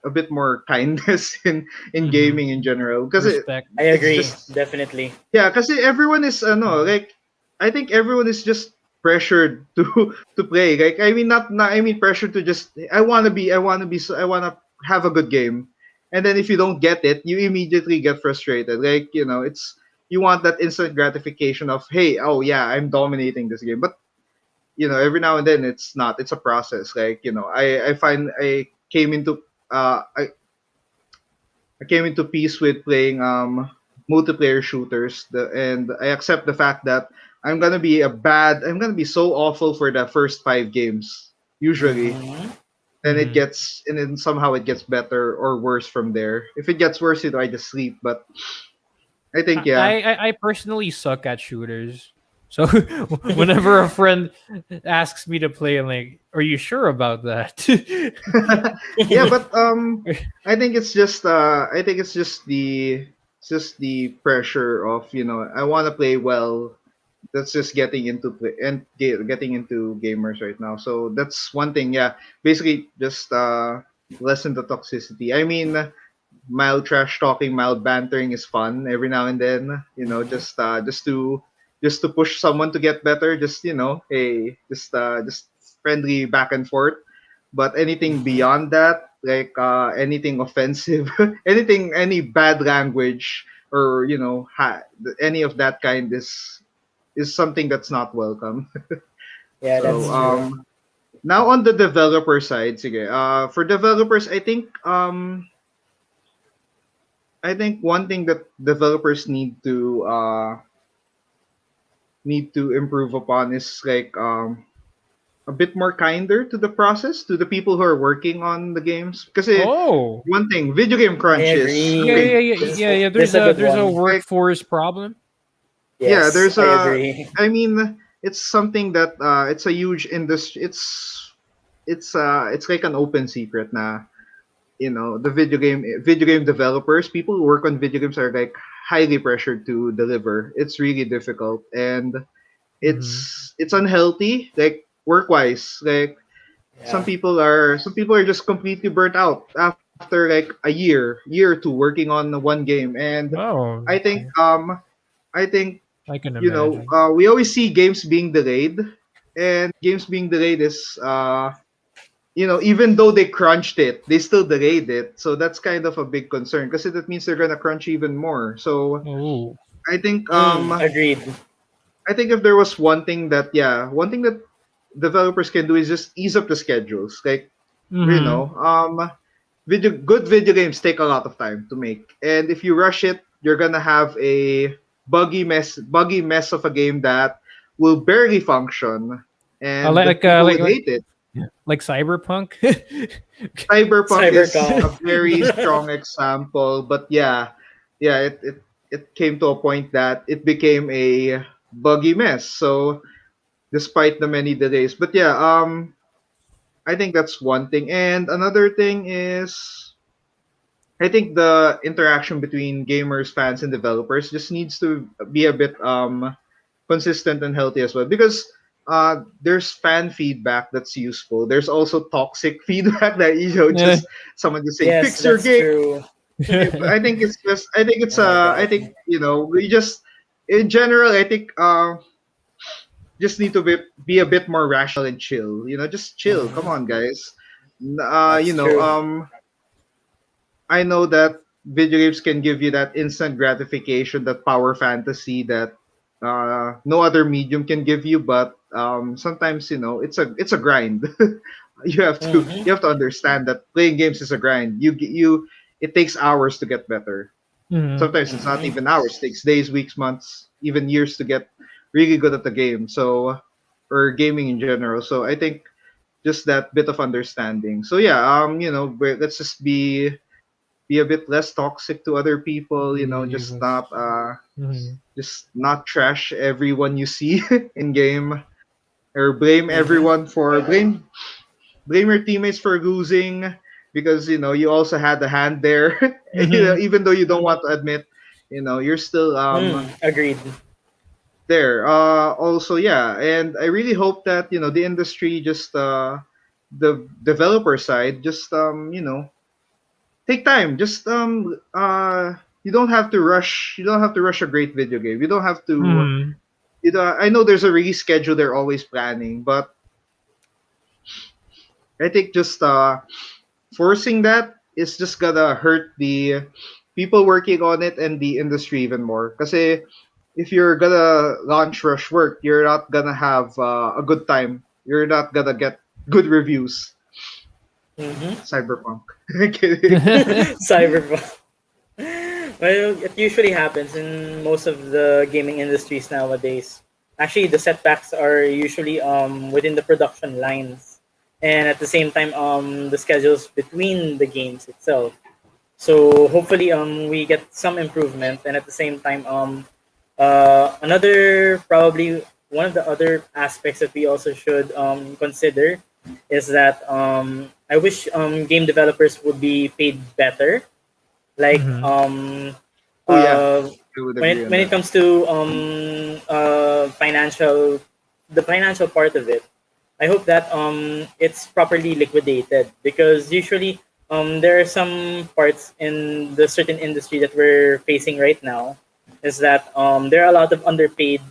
D: a bit more kindness in
B: Hmm.
D: gaming in general, because
B: Respect.
C: I
D: it's
C: agree.
D: just,
C: Definitely.
D: yeah, because everyone is
B: Mhm.
D: like, I think everyone is just pressured to to play. Like, I mean, not I mean, pressured to just, I want to have a good game. And then if you don't get it, you immediately get frustrated. Like, it's, you want that instant gratification of, hey, oh yeah, I'm dominating this game. But every now and then it's not. It's a process. Like, I find I came into peace with playing multiplayer shooters, and I accept the fact that I'm gonna be so awful for the first 5 games usually.
C: Mm-hmm.
B: Mhm.
D: And then somehow it gets better or worse from there. If it gets worse, I just sleep. But I think, yeah.
B: I personally suck at shooters. So whenever a friend asks me to play, I'm like, "Are you sure about that?"
D: Yeah, but I think it's just the pressure of, I want to play well. That's just getting into play and getting into gamers right now. So that's one thing. Yeah, basically just lessen the toxicity. I mean, mild trash talking, mild bantering is fun every now and then. Just to push someone to get better. Just, hey, just friendly back and forth. But anything
C: Mm-hmm.
D: beyond that, like anything offensive, any bad language, or any of that kind is something that's not welcome.
C: Yeah,
D: So
C: that's true.
D: now on the developer side, sige, for developers, I think one thing that developers need to improve upon is, like, a bit more kinder to the process, to the people who are working on the games. Because
B: Oh,
D: one thing, video game
C: I
D: crunch is
B: yeah,
C: agree.
B: yeah,
D: big.
B: yeah, yeah, yeah.
C: This is a good
B: There's a
C: one.
D: Like,
B: workforce problem.
D: yeah,
C: Yes, I agree.
D: I mean, it's something that it's a huge industry. It's like an open secret na, the video game developers, people who work on video games, are like highly pressured to deliver. It's really difficult, and
B: Hmm.
D: it's unhealthy, like, work wise. Like,
C: Yeah.
D: some people are just completely burnt out after like a year or two working on one game. And
B: Oh,
D: I think I think
B: I can imagine.
D: we always see games being delayed, and games being delayed is even though they crunched it, they still delayed it. So that's kind of a big concern because that means they're gonna crunch even more. So
B: Oh,
D: I think
C: Agreed.
D: I think if there was one thing that developers can do is just ease up the schedules. Like you
B: mm-hmm.
D: know, good video games take a lot of time to make, and if you rush it, you're gonna have a buggy mess of a game that will barely function, and people would hate it.
B: Like Cyberpunk.
D: Cyberpunk is
C: Cyberpunk.
D: a very strong example, but it came to a point that it became a buggy mess. So despite the many delays, but I think that's one thing, and another thing is I think the interaction between gamers, fans, and developers just needs to be a bit consistent and healthy as well because there's fan feedback that's useful. There's also toxic feedback that
B: Yeah.
D: just someone just saying
C: Yes,
D: fix your
C: that's
D: game.
C: true.
D: I think it's just I think it's
C: Oh my
D: I
C: god.
D: think we just in general I think just need to be a bit more rational and chill. Just chill. Come
C: Mhm.
D: on, guys.
C: That's true.
D: I know that video games can give you that instant gratification, that power fantasy that no other medium can give you. But sometimes it's a grind.
C: Hmm.
D: You have to understand that playing games is a grind. It takes hours to get better.
B: Mhm.
D: Sometimes it's not
C: Hmm.
D: even hours. It takes days, weeks, months, even years to get really good at the game. So or gaming in general. So I think just that bit of understanding. So yeah, let's just be a bit less toxic to other people, just not
B: Mhm.
D: trash everyone you see in game or blame
C: Hmm.
D: everyone for blame your teammates for losing because you also had a hand there.
B: Mhm.
D: Even though you don't want to admit, you're still
C: Agreed.
D: there. Also, yeah, and I really hope that the industry just the developer side just take time. Just you don't have to rush. You don't have to rush a great video game. You don't have to.
B: Mhm.
D: I know there's a release schedule they're always planning, but I think just forcing that is just gonna hurt the people working on it and the industry even more. Because if you're gonna launch rush work, you're not gonna have a good time. You're not gonna get good reviews.
C: Hmm.
D: Cyberpunk. Kidding.
C: Cyberpunk. Well, it usually happens in most of the gaming industries nowadays. Actually, the setbacks are usually within the production lines, and at the same time the schedules between the games itself. So hopefully we get some improvement, and at the same time another probably one of the other aspects that we also should consider is that I wish game developers would be paid better, like
B: Mhm.
D: Oh yeah,
C: uh,
D: I would
C: when
D: agree on
C: when it
D: that.
C: comes to financial, the financial part of it. I hope that it's properly liquidated because usually there are some parts in the certain industry that we're facing right now is that there are a lot of underpaid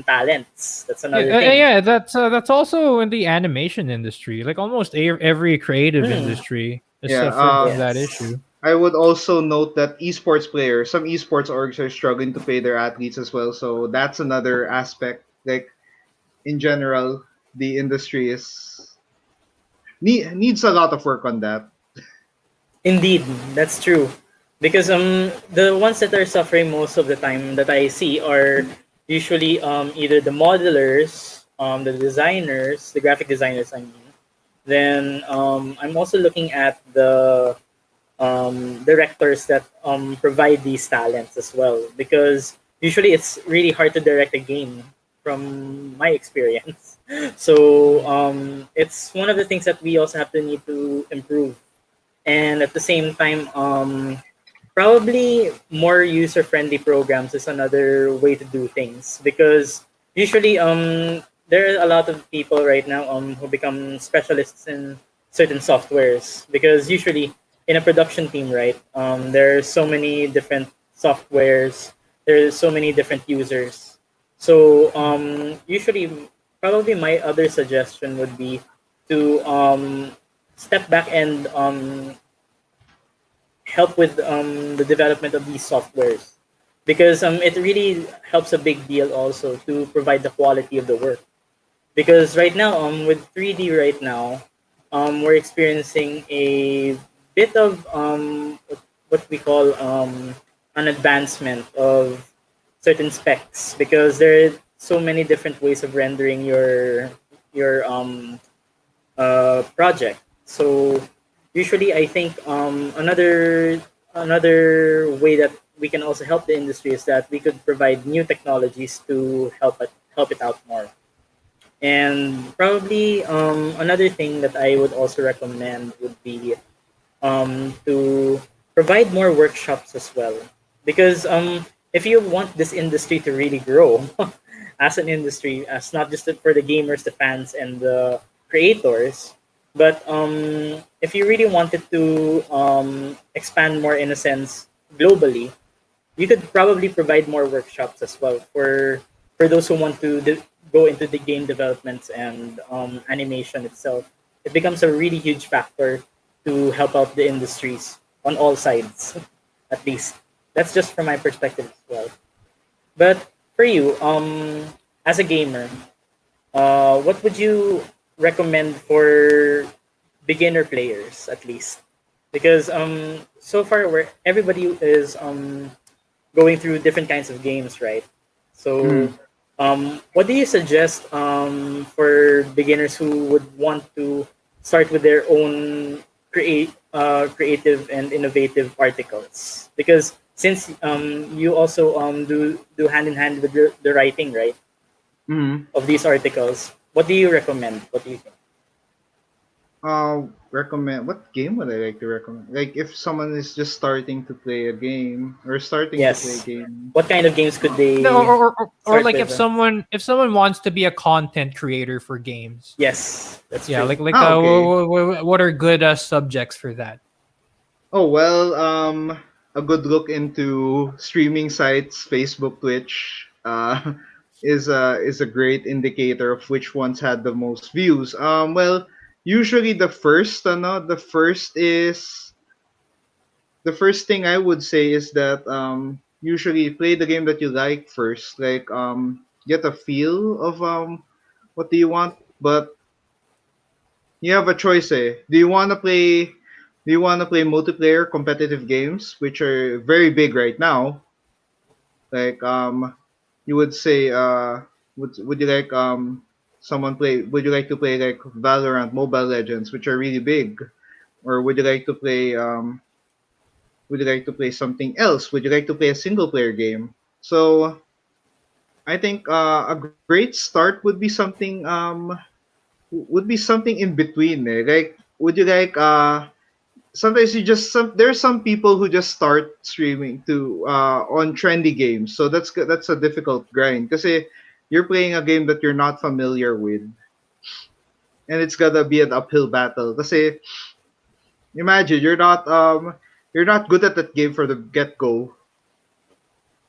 C: talents. That's another thing.
B: Yeah, that's also in the animation industry. Like almost every creative
C: Hmm.
B: industry is
D: Yeah.
B: suffering from that
C: Yes.
B: issue.
D: I would also note that some esports orgs are struggling to pay their athletes as well. So that's another aspect. Like in general, the industry needs a lot of work on that.
C: Indeed, that's true. Because the ones that are suffering most of the time that I see are usually either the modelers, the designers, the graphic designers I mean. Then I'm also looking at the directors that provide these talents as well because usually it's really hard to direct a game from my experience. So it's one of the things that we also have to need to improve, and at the same time probably more user friendly programs is another way to do things because usually there are a lot of people right now who become specialists in certain softwares because usually in a production team, right? There are so many different softwares. There's so many different users. So usually, probably my other suggestion would be to step back and help with the development of these softwares, because it really helps a big deal also to provide the quality of the work. Because right now, with 3D right now, we're experiencing a bit of what we call an advancement of certain specs, because there are so many different ways of rendering your project. So usually, I think another way that we can also help the industry is that we could provide new technologies to help it out more. And probably another thing that I would also recommend would be to provide more workshops as well. Because if you want this industry to really grow as an industry, as not just for the gamers, the fans, and the creators, but if you really wanted to expand more in a sense globally, you could probably provide more workshops as well for those who want to go into the game developments and animation itself. It becomes a really huge factor to help out the industries on all sides, at least. That's just from my perspective as well. But for you, as a gamer, what would you recommend for beginner players, at least? Because so far, where everybody is going through different kinds of games, right? So,
D: Mm.
C: what do you suggest for beginners who would want to start with their own creative and innovative articles? Because since you also do hand in hand with the writing, right,
D: Mm.
C: of these articles, what do you recommend? What do you think?
D: Recommend what game would I like to recommend? Like if someone is just starting to play a game or starting to play a
C: Yes.
D: game.
C: What kind of games could
B: No,
C: they
B: or
C: start
B: like
C: with?
B: if someone wants to be a content creator for games.
C: Yes, that's
B: Yeah,
C: true.
D: Okay.
B: what are good subjects for that?
D: Oh well, a good look into streaming sites, Facebook, Twitch, is a great indicator of which ones had the most views. Well, usually the first thing I would say is that usually play the game that you like first, like get a feel of what do you want, but you have a choice. Do you want to play multiplayer competitive games, which are very big right now? Like you would say would you like someone play? Would you like to play like Valorant, Mobile Legends, which are really big, or would you like to play something else? Would you like to play a single player game? So I think a great start would be something in between. Eh? Like would you like sometimes you just there's some people who just start streaming to on trendy games, so that's a difficult grind because you're playing a game that you're not familiar with, and it's gonna be an uphill battle. Because imagine you're not good at that game for the get go,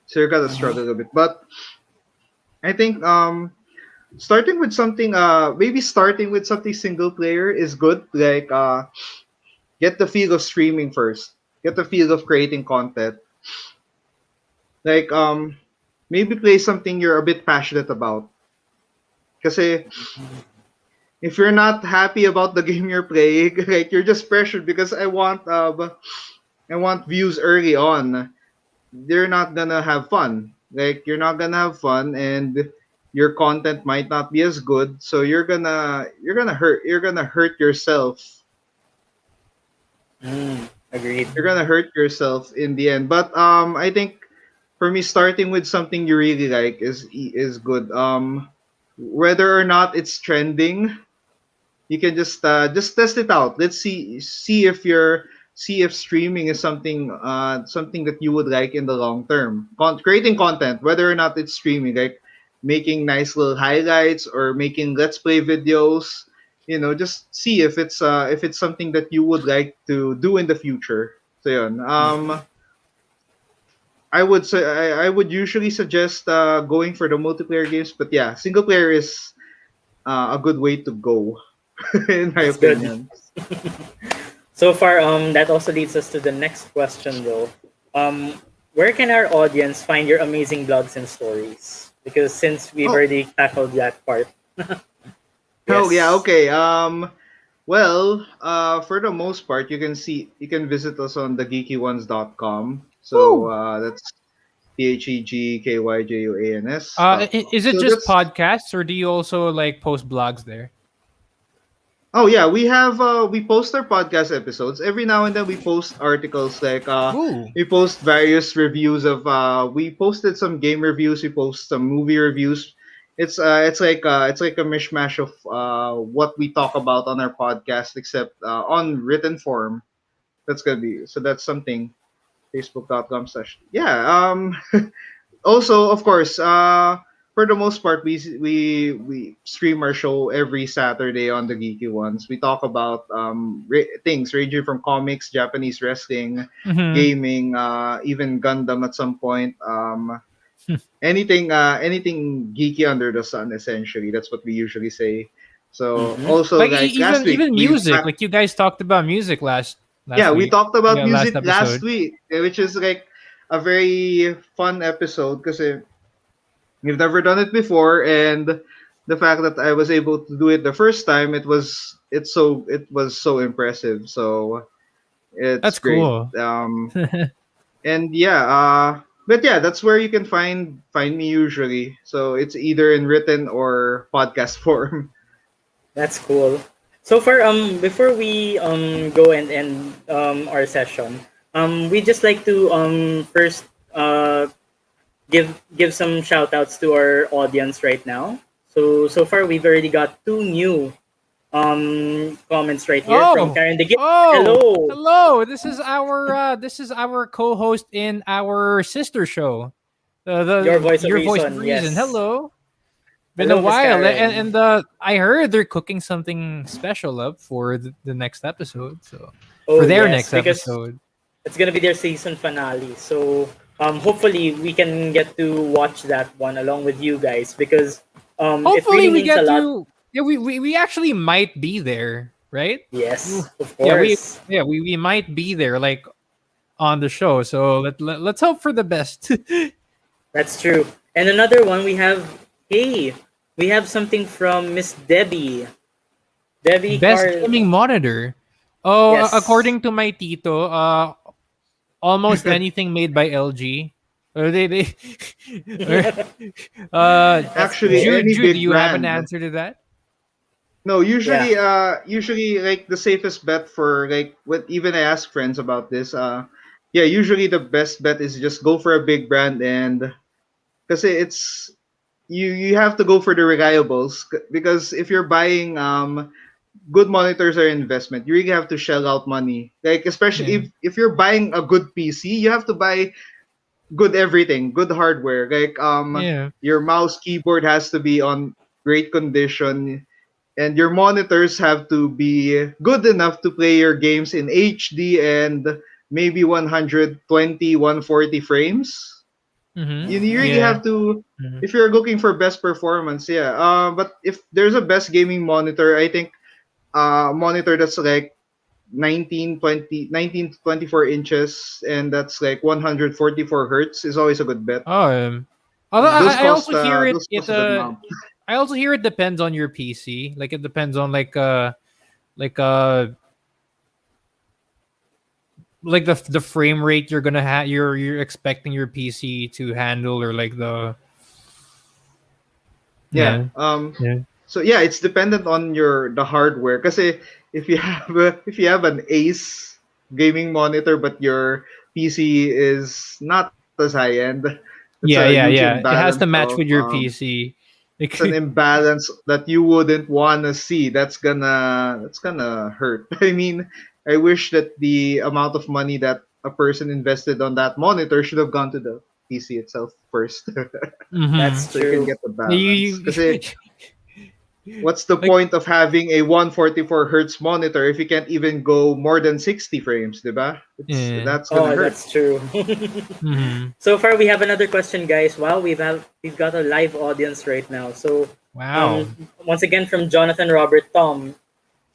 D: so you're gonna
C: Mhm.
D: struggle a bit. But I think maybe starting with something single player is good. Like get the feel of streaming first, get the feel of creating content. Like maybe play something you're a bit passionate about. Kasi if you're not happy about the game you're playing, like you're just pressured because I want views early on. You're not gonna have fun. Like you're not gonna have fun, and your content might not be as good. So you're gonna hurt yourself.
C: Agreed.
D: You're gonna hurt yourself in the end. But I think for me, starting with something you really like is good. Whether or not it's trending, you can just test it out. Let's see if streaming is something that you would like in the long term. Creating content, whether or not it's streaming, like making nice little highlights or making let's play videos. just see if it's something that you would like to do in the future. So yun. I would usually suggest going for the multiplayer games, but yeah, single player is a good way to go, in my
C: That's good.
D: opinion.
C: So far, that also leads us to the next question, though. Where can our audience find your amazing blogs and stories? Because since we've
D: Oh,
C: already tackled that part.
D: oh yeah,
C: Yes.
D: okay. Well, for the most part, you can visit us on the geekyones.com. So
B: Woo!
D: that's TheGeekyJuans.
B: Is it
D: So
B: just
D: that's
B: podcasts, or do you also like post blogs there?
D: Oh yeah, we post our podcast episodes. Every now and then we post articles like
B: Ooh,
D: we post various reviews of we posted some game reviews, we post some movie reviews. It's like a mishmash of what we talk about on our podcast except on written form. That's something facebook.com/ yeah. Also, of course, for the most part, we stream our show every Saturday on the Geeky Ones. We talk about things ranging from comics, Japanese wrestling,
B: mm-hmm.
D: gaming, even Gundam at some point. Anything geeky under the sun. Essentially, that's what we usually say. So
C: Mm-hmm.
D: also
B: Like
D: like last week
B: even music. Like you guys talked about music last
D: yeah, we
B: week.
D: talked about
B: Yeah, last
D: music last
B: episode.
D: week, which is like a very fun episode because we've never done it before, and the fact that I was able to do it the first time, it was so impressive. So it's
B: That's
D: great.
B: cool.
D: And yeah, but yeah, that's where you can find me usually. So it's either in written or podcast form.
C: That's cool. So far, before we go and end our session, we just like to first give some shout outs to our audience right now. So far we've already got two new comments right here from
B: Oh,
C: Karen the Gift.
B: oh,
C: Hello.
B: hello. This is our co-host in our sister show,
C: Your
B: the
C: voice of
B: Your Voice of
C: reason,
B: Reason.
C: yes.
B: Hello. Been a
C: Hello, Miss
B: while,
C: Karen.
B: and I heard they're cooking something special up for the next episode. So for
C: Oh
B: their
C: yes,
B: next
C: because
B: episode.
C: it's gonna be their season finale. So hopefully we can get to watch that one along with you guys because it
B: Hopefully
C: really
B: we
C: means a
B: get
C: lot.
B: to. Yeah, we actually might be there, right? Ooh,
C: Yes, of
B: Yeah,
C: course.
B: we might be there, like on the show. So let's hope for the best.
C: That's true. And another one we have something from Miss Debbie. Debbie
B: Best
C: Car
B: gaming monitor. Oh,
C: yes.
B: according to my tito, almost anything made by LG. They
C: That's cool.
D: Actually, any
B: Jude, do
D: big
B: you have an
D: brand.
B: answer to that?
D: No,
C: Yeah.
D: usually like the safest bet for like what even I ask friends about this. Yeah, usually the best bet is just go for a big brand and because it's you have to go for the reliables because if you're buying good monitors are investment. You really have to shell out money. Like especially
B: Yeah.
D: if you're buying a good PC, you have to buy good everything, good hardware. Like
B: Yeah.
D: your mouse keyboard has to be on great condition and your monitors have to be good enough to play your games in HD and maybe 120, 140 frames.
B: Mm-hmm.
D: You really
B: Yeah.
D: have to
B: Mhm.
D: if you're looking for best performance, yeah. But if there's a best gaming monitor, I think monitor that's like 19 to 24 inches and that's like 144 hertz is always a good bet.
B: Oh, although I also hear
D: Those cost a good amount.
B: I also hear it depends on your PC. Like it depends on like uh like the frame rate you're gonna have you're expecting your PC to handle, or like the
D: Yeah.
B: yeah yeah
D: So yeah, it's dependent on the hardware. Kasi if you have an Ace gaming monitor but your PC is not as high end, it's a huge
B: yeah. It
D: imbalance
B: has to
D: of
B: match with your PC.
D: it's an
B: Like,
D: imbalance that you wouldn't wanna see. That's gonna hurt. I mean, I wish that the amount of money that a person invested on that monitor should have gone to the PC itself first,
B: mm-hmm.
C: That's
D: so you can
C: true.
D: get the
B: you,
D: balance. Because What's the
B: Like,
D: point of having a 144 hertz monitor if you can't even go more than 60 frames, diba?
B: yeah.
D: That's gonna
C: Oh,
D: hurt.
C: that's true.
B: Mhm.
C: So far, we have another question, guys. Wow, we've got a live audience right now. So,
B: Wow.
C: once again from Jonathan Robert Tom.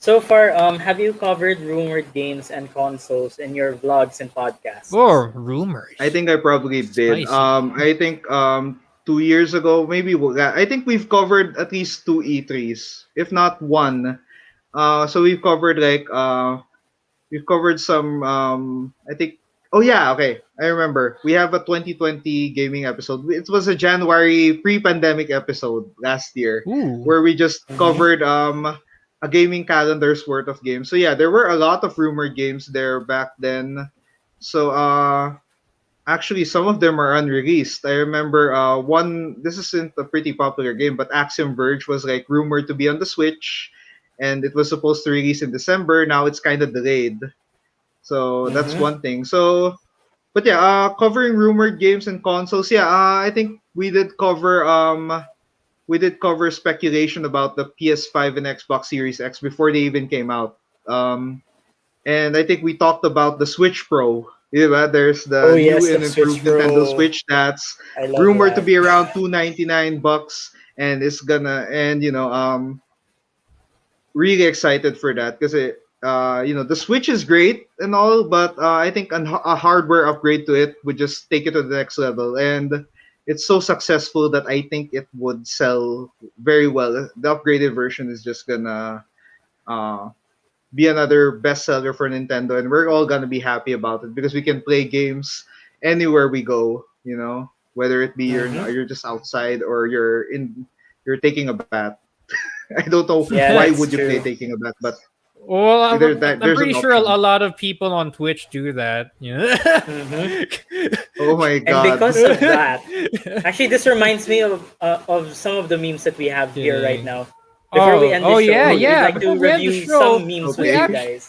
C: So far, have you covered rumored games and consoles in your vlogs and podcasts?
B: Or rumors.
D: I think I probably did.
B: Spicy.
D: I think 2 years ago, maybe I think we've covered at least two E3s, if not one. So we've covered we've covered some I think oh yeah, okay. I remember. We have a 2020 gaming episode. It was a January pre-pandemic episode last year
B: Ooh.
D: where we just
C: Mhm.
D: covered a gaming calendar's worth of games. So yeah, there were a lot of rumored games there back then. So actually, some of them are unreleased. I remember one. This isn't a pretty popular game, but Axiom Verge was like rumored to be on the Switch, and it was supposed to release in December. Now it's kind of delayed. So that's
C: Mhm.
D: one thing. So, but yeah, covering rumored games and consoles. Yeah, I think we did cover speculation about the PS5 and Xbox Series X before they even came out. And I think we talked about the Switch Pro. Yeah, there's
C: Oh
D: the new
C: yes, the
D: and
C: Switch
D: improved Nintendo
C: Pro.
D: Switch that's
C: I love
D: rumored to
C: that.
D: be around $299, and it's gonna and really excited for that because the Switch is great and all, but I think a hardware upgrade to it would just take it to the next level, and it's so successful that I think it would sell very well. The upgraded version is just gonna uh, be another bestseller for Nintendo, and we're all gonna be happy about it because we can play games anywhere we go. Whether it be
C: Mhm.
D: you're just outside or you're taking a bath. I don't know
C: Yeah,
D: why
C: that's
D: would you play
C: true.
D: taking a bath, but
B: Well,
D: either that
B: I'm
D: there's
B: pretty
D: an
B: sure a
D: option.
B: lot of people on Twitch do that.
C: Mhm.
D: Oh my
C: And
D: god.
C: because of that, actually, this reminds me of some of the memes that we have here right
B: Kidding.
C: now. Before we
B: Oh,
C: end the
B: oh yeah,
C: show,
D: Oh
C: we'd
B: yeah.
C: like
B: Before
C: to
B: we end the
C: review
B: show,
C: some memes with
B: we
C: you
D: okay.
B: actually,
C: guys.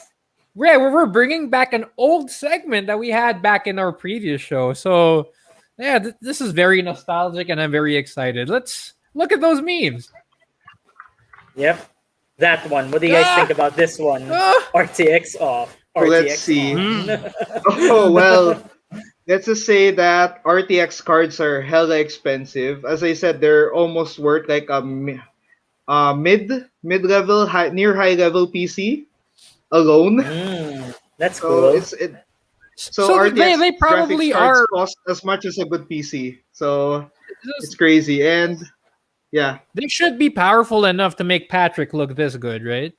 B: yeah, we're bringing back an old segment that we had back in our previous show. So, yeah, this is very nostalgic, and I'm very excited. Let's look at those memes.
C: Yep, that one. What do you guys think
B: Ah,
C: about this one?
B: ah.
C: RTX off,
D: Let's
C: RTX
D: see.
C: on.
B: Mm.
D: Oh well, let's just say that RTX cards are hella expensive. As I said, they're almost worth like mid level, near high level PC alone.
C: That's
D: So
C: cool.
D: it's it. So
B: So they
D: RTX
B: they
D: graphics
B: probably
D: cards
B: are.
D: cost as much as a good PC. So it's crazy. And yeah,
B: They should be powerful enough to make Patrick look this good, right?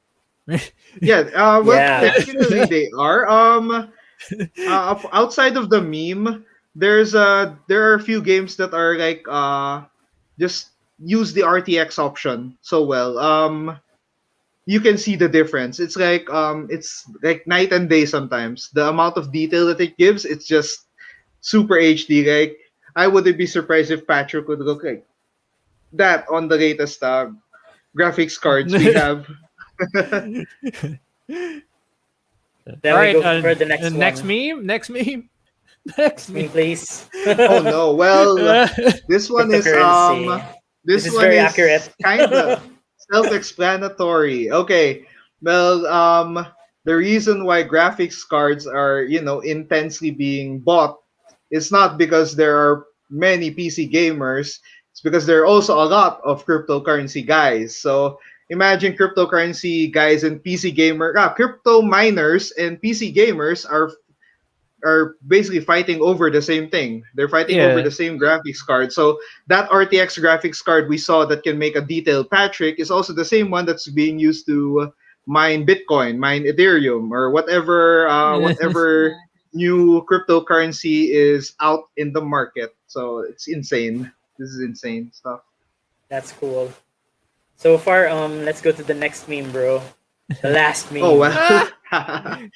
D: yeah. Well,
C: Yeah.
D: technically they are. Outside of the meme, there are a few games that are like just use the RTX option so well. You can see the difference. It's like night and day sometimes. The amount of detail that it gives, it's just super HD. Like I wouldn't be surprised if Patrick would look like that on the latest graphics cards we have.
B: All
C: Then we
B: right.
C: go for the next
B: Next
C: one.
B: meme. Next meme. Next
C: Next meme,
B: meme.
C: please.
D: Oh no. Well, this one is
C: Cryptocurrency. This
D: this
C: is
D: one
C: very
D: is
C: accurate.
D: kind of self-explanatory. Okay. Well, the reason why graphics cards are, intensely being bought is not because there are many PC gamers. It's because there are also a lot of cryptocurrency guys. So imagine cryptocurrency guys and crypto miners and PC gamers are basically fighting over the same thing. They're fighting over
B: Yeah.
D: the same graphics card. So that RTX graphics card we saw that can make a detailed Patrick is also the same one that's being used to mine Bitcoin, mine Ethereum, or whatever new cryptocurrency is out in the market. So it's insane. This is insane stuff.
C: That's cool. So far, let's go to the next meme, bro. The last
D: Oh
C: meme.
D: well. Well,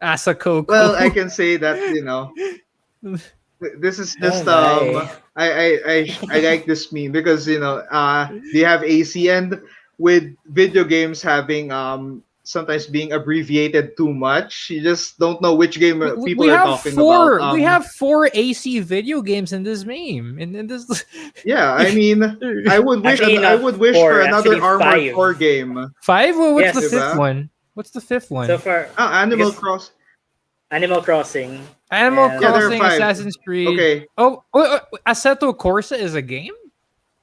D: I
B: Asakoko.
D: can say that this is
C: Oh
D: just
C: my.
D: I like this meme because they have AC, and with video games having sometimes being abbreviated too much. You just don't know which game people
B: We
D: are
B: have
D: talking about.
B: we have 4 AC video games in this meme. In this.
D: Yeah, I mean, I would wish
C: Actually,
D: I
C: not
D: would wish
C: four,
D: for another
C: actually
D: Armored
C: five.
D: Core game.
B: 5? Well, what's
C: Yes.
B: the fifth
D: Diba?
B: one? What's the fifth one?
C: So far,
D: Animal
C: because
D: Cross.
C: Animal Crossing.
B: Animal
C: and-
D: Yeah, there are
B: Crossing,
D: 5.
B: Assassin's Creed.
D: Okay.
B: Assetto Corsa is a game?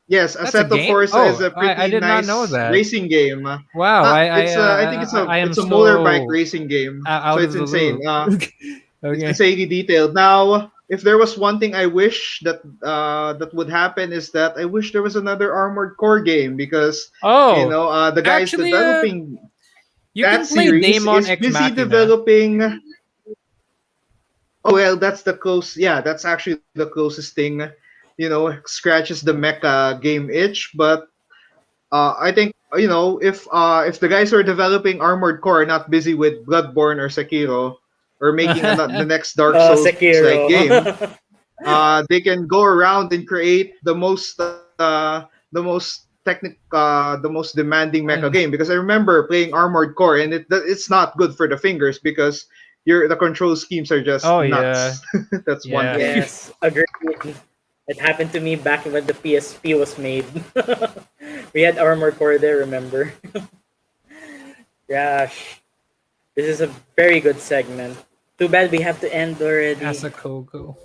D: Yes,
B: That's a
D: Assetto
B: game?
D: Corsa is
B: Oh,
D: a pretty
B: I did not
D: nice
B: know that.
D: racing game.
B: Wow,
D: I think
B: I am
D: it's a
B: so
D: motorbike racing game.
B: out
D: So it's
B: of the
D: insane.
B: loop.
D: It's
B: Okay.
D: insanely detailed. Now, if there was one thing I wish that that would happen is that I wish there was another Armored Core game because
B: Oh,
D: the guys
B: actually,
D: developing
B: you
D: that
B: can play
D: series
B: Daemon
D: is
B: Ex
D: busy
B: Machina.
D: developing. Oh well, that's the close. Yeah, that's actually the closest thing. Scratches the mecha game itch. But I think if the guys who are developing Armored Core are not busy with Bloodborne or Sekiro or making the next Dark Souls like
C: Sekiro.
D: game, they can go around and create the most the most demanding mecha game. Because I remember playing Armored Core and it's not good for the fingers because the control schemes are just
B: Oh,
D: nuts. That's one
B: Yeah.
D: thing.
C: Yes, agreed. It happened to me back when the PSP was made. We had Armored Core there, remember? Gosh. This is a very good segment. Too bad we have to end already.
B: Asakoko.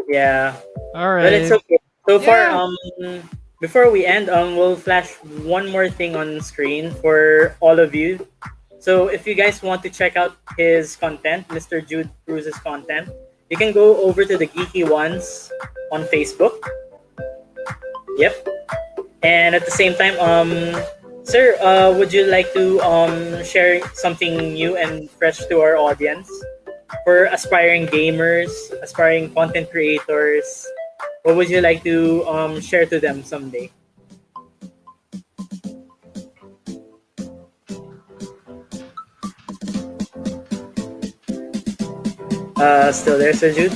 C: Yeah.
B: All right.
C: But it's okay. So far,
B: Yeah.
C: before we end, we'll flash one more thing on screen for all of you. So if you guys want to check out his content, Mr. Jude Cruz's content, you can go over to the Geeky Ones on Facebook. Yep. And at the same time, sir, would you like to share something new and fresh to our audience for aspiring gamers, aspiring content creators? What would you like to share to them someday? Still there, Sir Jude?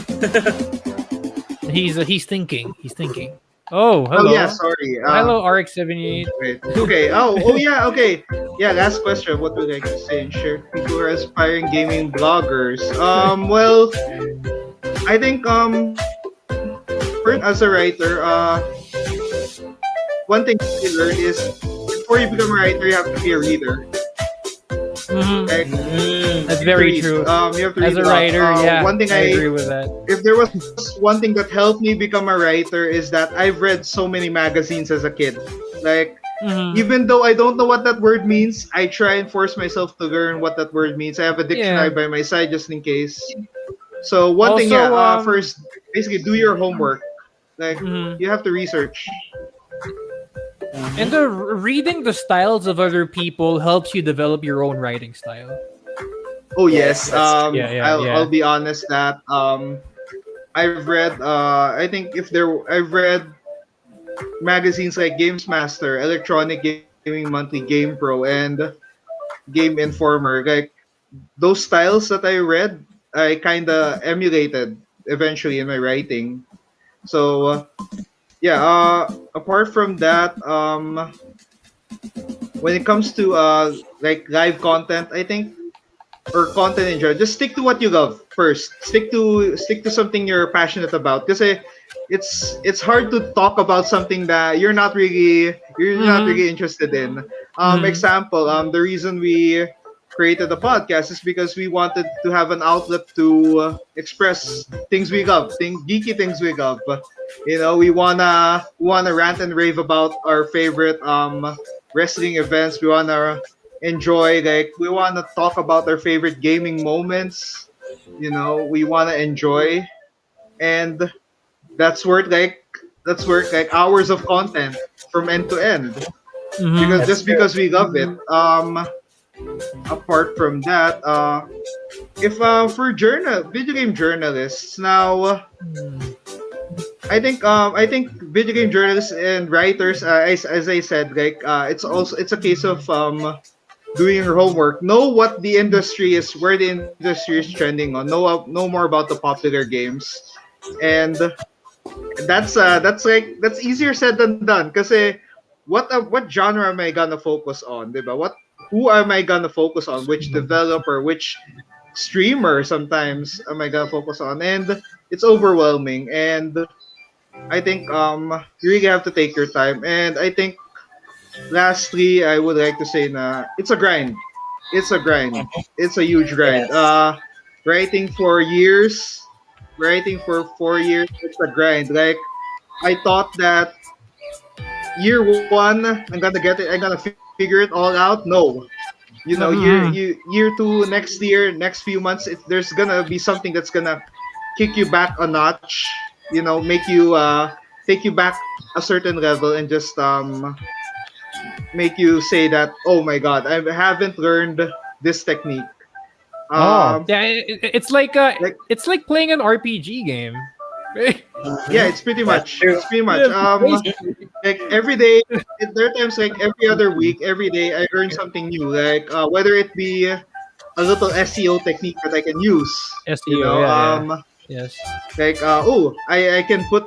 B: He's thinking. He's thinking. Oh, hello.
D: Oh yeah, sorry.
B: Hello, RX78.
D: Wait. Okay. Oh yeah. Okay. Yeah. Last question. What would I like to say and share to people who are aspiring gaming bloggers? Well, I think as a writer, one thing you learn is before you become a writer, you have to be a reader.
B: Mhm.
D: Like,
B: That's very
D: read.
B: true.
D: You have to read
B: As a
D: lot.
B: writer, yeah,
D: One thing
B: I agree with that.
D: if there was one thing that helped me become a writer is that I've read so many magazines as a kid. Like,
B: Mhm.
D: even though I don't know what that word means, I try and force myself to learn what that word means. I have a dictionary by my side just in case. So one thing,
B: Also,
D: first, basically do your homework. Like,
B: Mhm.
D: you have to research.
B: And reading the styles of other people helps you develop your own writing style.
D: Oh
C: Yes,
D: yes.
C: that's
D: I'll be honest that I've read I think I've read magazines like Games Master, Electronic Gaming Monthly, Game Pro, and Game Informer. Like those styles that I read, I kind of emulated eventually in my writing. So apart from that, when it comes to like live content, I think or content in general, just stick to what you love first. Stick to something you're passionate about. Because it's hard to talk about something that you're not really interested in. Example, the reason we created the podcast is because we wanted to have an outlet to express things we love, geeky things we love. We wanna rant and rave about our favorite wrestling events. We wanna enjoy, like, we wanna talk about our favorite gaming moments. We wanna enjoy, and that's worth like hours of content from end to end. Because we love it. Apart from that, if for video game journalists now, I think video game journalists and writers, as I said, like it's a case of doing your homework. Know what the industry is, where the industry is trending on. Know more about the popular games, and that's easier said than done. Because what genre am I gonna focus on, diba? who am I gonna focus on? Which developer, which streamer sometimes am I gonna focus on? And it's overwhelming. And I think you really have to take your time. And I think lastly, I would like to say na it's a grind. It's a grind. It's a huge grind.
C: Yes.
D: Writing for years, writing for 4 years, it's a grind. Like I thought that year one, I'm gonna get it. I'm gonna figure it all out. No, year two, next year, next few months, there's gonna be something that's gonna kick you back a notch. Make you take you back a certain level and just make you say that, oh my god, I haven't learned this technique.
B: Yeah,
D: Like
B: it's like playing an RPG game.
D: yeah, it's pretty
C: That's
D: much.
C: true.
D: It's pretty much. Like every day, there are times like every other week, every day I learn something new. Like whether it be a little SEO technique that I can use.
B: SEO, yeah. Yes.
D: Like I can put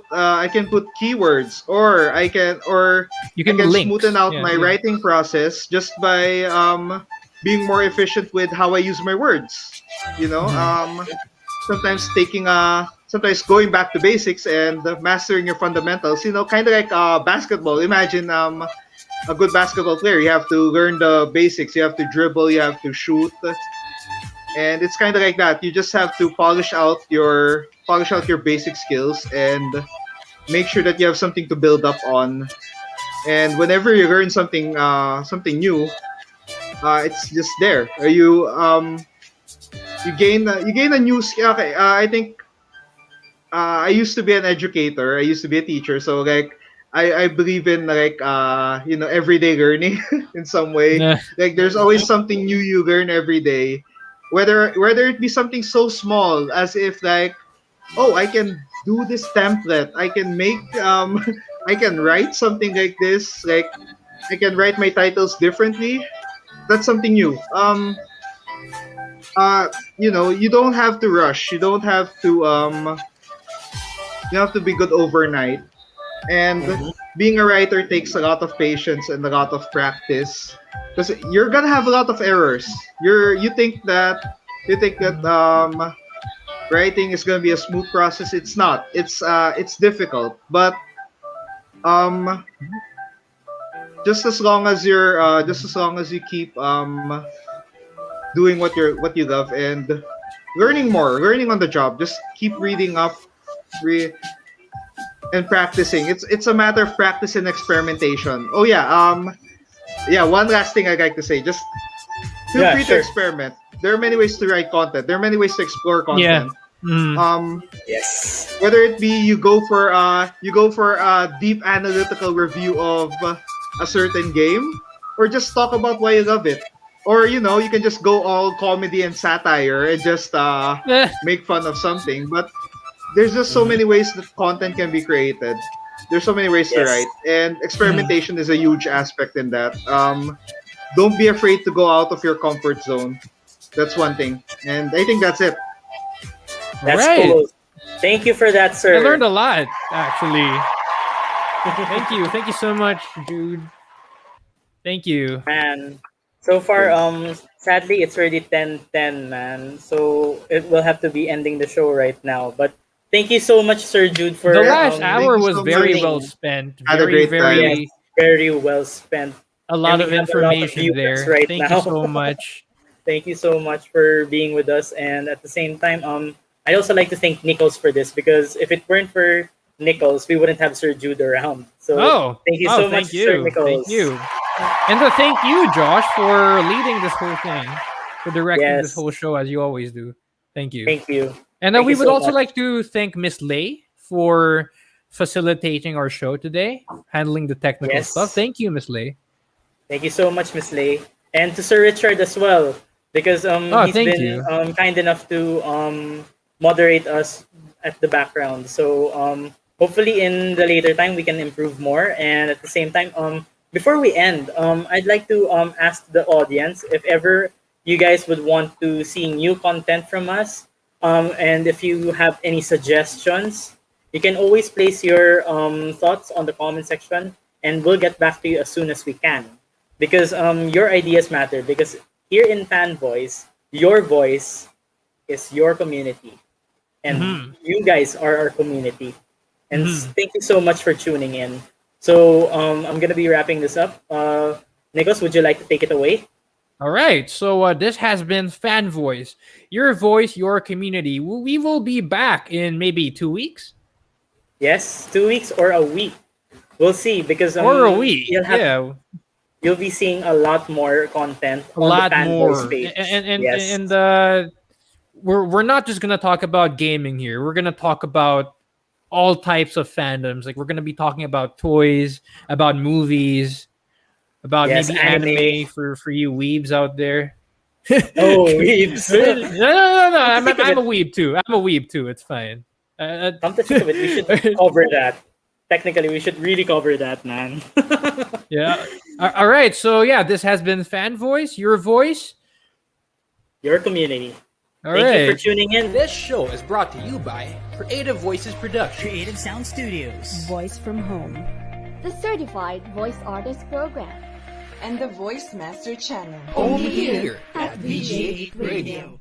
D: keywords, or
B: You
D: I
B: can
D: can
B: links.
D: smoothen out
B: Yeah,
D: my
B: yeah.
D: writing process just by being more efficient with how I use my words. Sometimes sometimes going back to basics and mastering your fundamentals. Kind of like basketball. Imagine a good basketball player. You have to learn the basics. You have to dribble. You have to shoot. And it's kind of like that. You just have to polish out your basic skills and make sure that you have something to build up on. And whenever you learn something new, it's just there. You gain a new skill. Okay, I think I used to be an educator. I used to be a teacher. So like I believe in like everyday learning in some way.
B: Yeah.
D: Like there's always something new you learn every day. Whether it be something so small as if like, oh, I can do this template. I can make I can write something like this. Like I can write my titles differently. That's something new. You don't have to rush. You have to be good overnight. And being a writer takes a lot of patience and a lot of practice, because you're gonna have a lot of errors. You think that writing is gonna be a smooth process. It's not. It's difficult, but um just as long as you keep doing what you love and learning on the job. Just keep reading up, re- and practicing. It's a matter of practice and experimentation. Oh yeah, one last thing I'd like to say. Just feel
C: Yeah,
D: free to
C: sure.
D: experiment. There are many ways to write content. There are many ways to explore
B: Yeah.
D: content.
B: Mm.
C: Yes.
D: Whether it be you go for a deep analytical review of a certain game, or just talk about why you love it. Or you can just go all comedy and satire and just
B: Eh.
D: make fun of something. But there's just so many ways that content can be created. There's so many ways to
C: Yes.
D: write, and experimentation is a huge aspect in that. Don't be afraid to go out of your comfort zone. That's one thing, and I think that's it.
C: That's
B: Right.
C: cool. Thank you for that, sir.
B: I learned a lot, actually. Thank you. Thank you so much, Jude. Thank you.
C: Man. So far, sadly, it's already 10:10, man. So it will have to be ending the show right now. But thank you so much, Sir Jude, for
B: The last
D: thank
B: hour
D: you
B: was
D: so
B: very
C: much.
B: well spent.
D: Had a
B: Very,
D: great time.
B: very,
C: Yes, very well spent.
B: a lot
C: And
B: of
C: we have a lot of
B: information
C: viewers
B: there.
C: right
B: Thank
C: now.
B: you so much.
C: Thank you so much for being with us. And at the same time, I'd also like to thank Nichols for this, because if it weren't for Nichols, we wouldn't have Sir Jude around. So
B: Oh,
C: thank you
B: oh,
C: so much,
B: thank
C: Sir
B: you.
C: Nichols.
B: Thank you. And to thank you, Josh, for leading this whole thing, for directing this
C: Yes.
B: whole show as you always do. Thank you.
C: Thank you.
B: And
C: Thank
B: we
C: you
B: would
C: so
B: also
C: much.
B: like to thank Miss Lay for facilitating our show today, handling the technical
C: Yes.
B: stuff. Thank you, Miss Lay.
C: Thank you so much, Miss Lay. And to Sir Richard as well, because
B: Oh,
C: he's
B: thank
C: been
B: you.
C: kind enough to moderate us at the background. So hopefully in the later time we can improve more. And at the same time, before we end, I'd like to ask the audience if ever you guys would want to see new content from us, and if you have any suggestions, you can always place your thoughts on the comment section, and we'll get back to you as soon as we can. because your ideas matter. Because here in Fanvoice, your voice is your community, and you guys are our community. And thank you so much for tuning in. So I'm gonna be wrapping this up. Nichols, would you like to take it away?
B: All right, so this has been Fanvoice, your voice, your community. We will be back in maybe 2 weeks.
C: Yes, 2 weeks or a week. We'll see, because
B: Or a week,
C: you'll be seeing a lot more content
B: a
C: on
B: lot
C: the Fanvoice
B: more.
C: page.
B: And we're not just gonna talk about gaming here. We're gonna talk about all types of fandoms. Like we're gonna be talking about toys, about movies, about maybe anime for you weebs out there.
C: Oh, weebs!
B: No. I'm a weeb too. I'm a weeb too. It's fine.
C: Come to think of it, we should cover that. Technically, we should really cover that, man.
B: Yeah. All right. So yeah, this has been Fanvoice, your voice,
C: your community. Thank you for tuning in.
B: This show is brought to you by Creative Voices Production,
E: Creative Sound Studios,
F: Voice from Home,
G: the Certified Voice Artist Program,
F: and the Voice Master Channel.
B: Only here at VG8 Radio.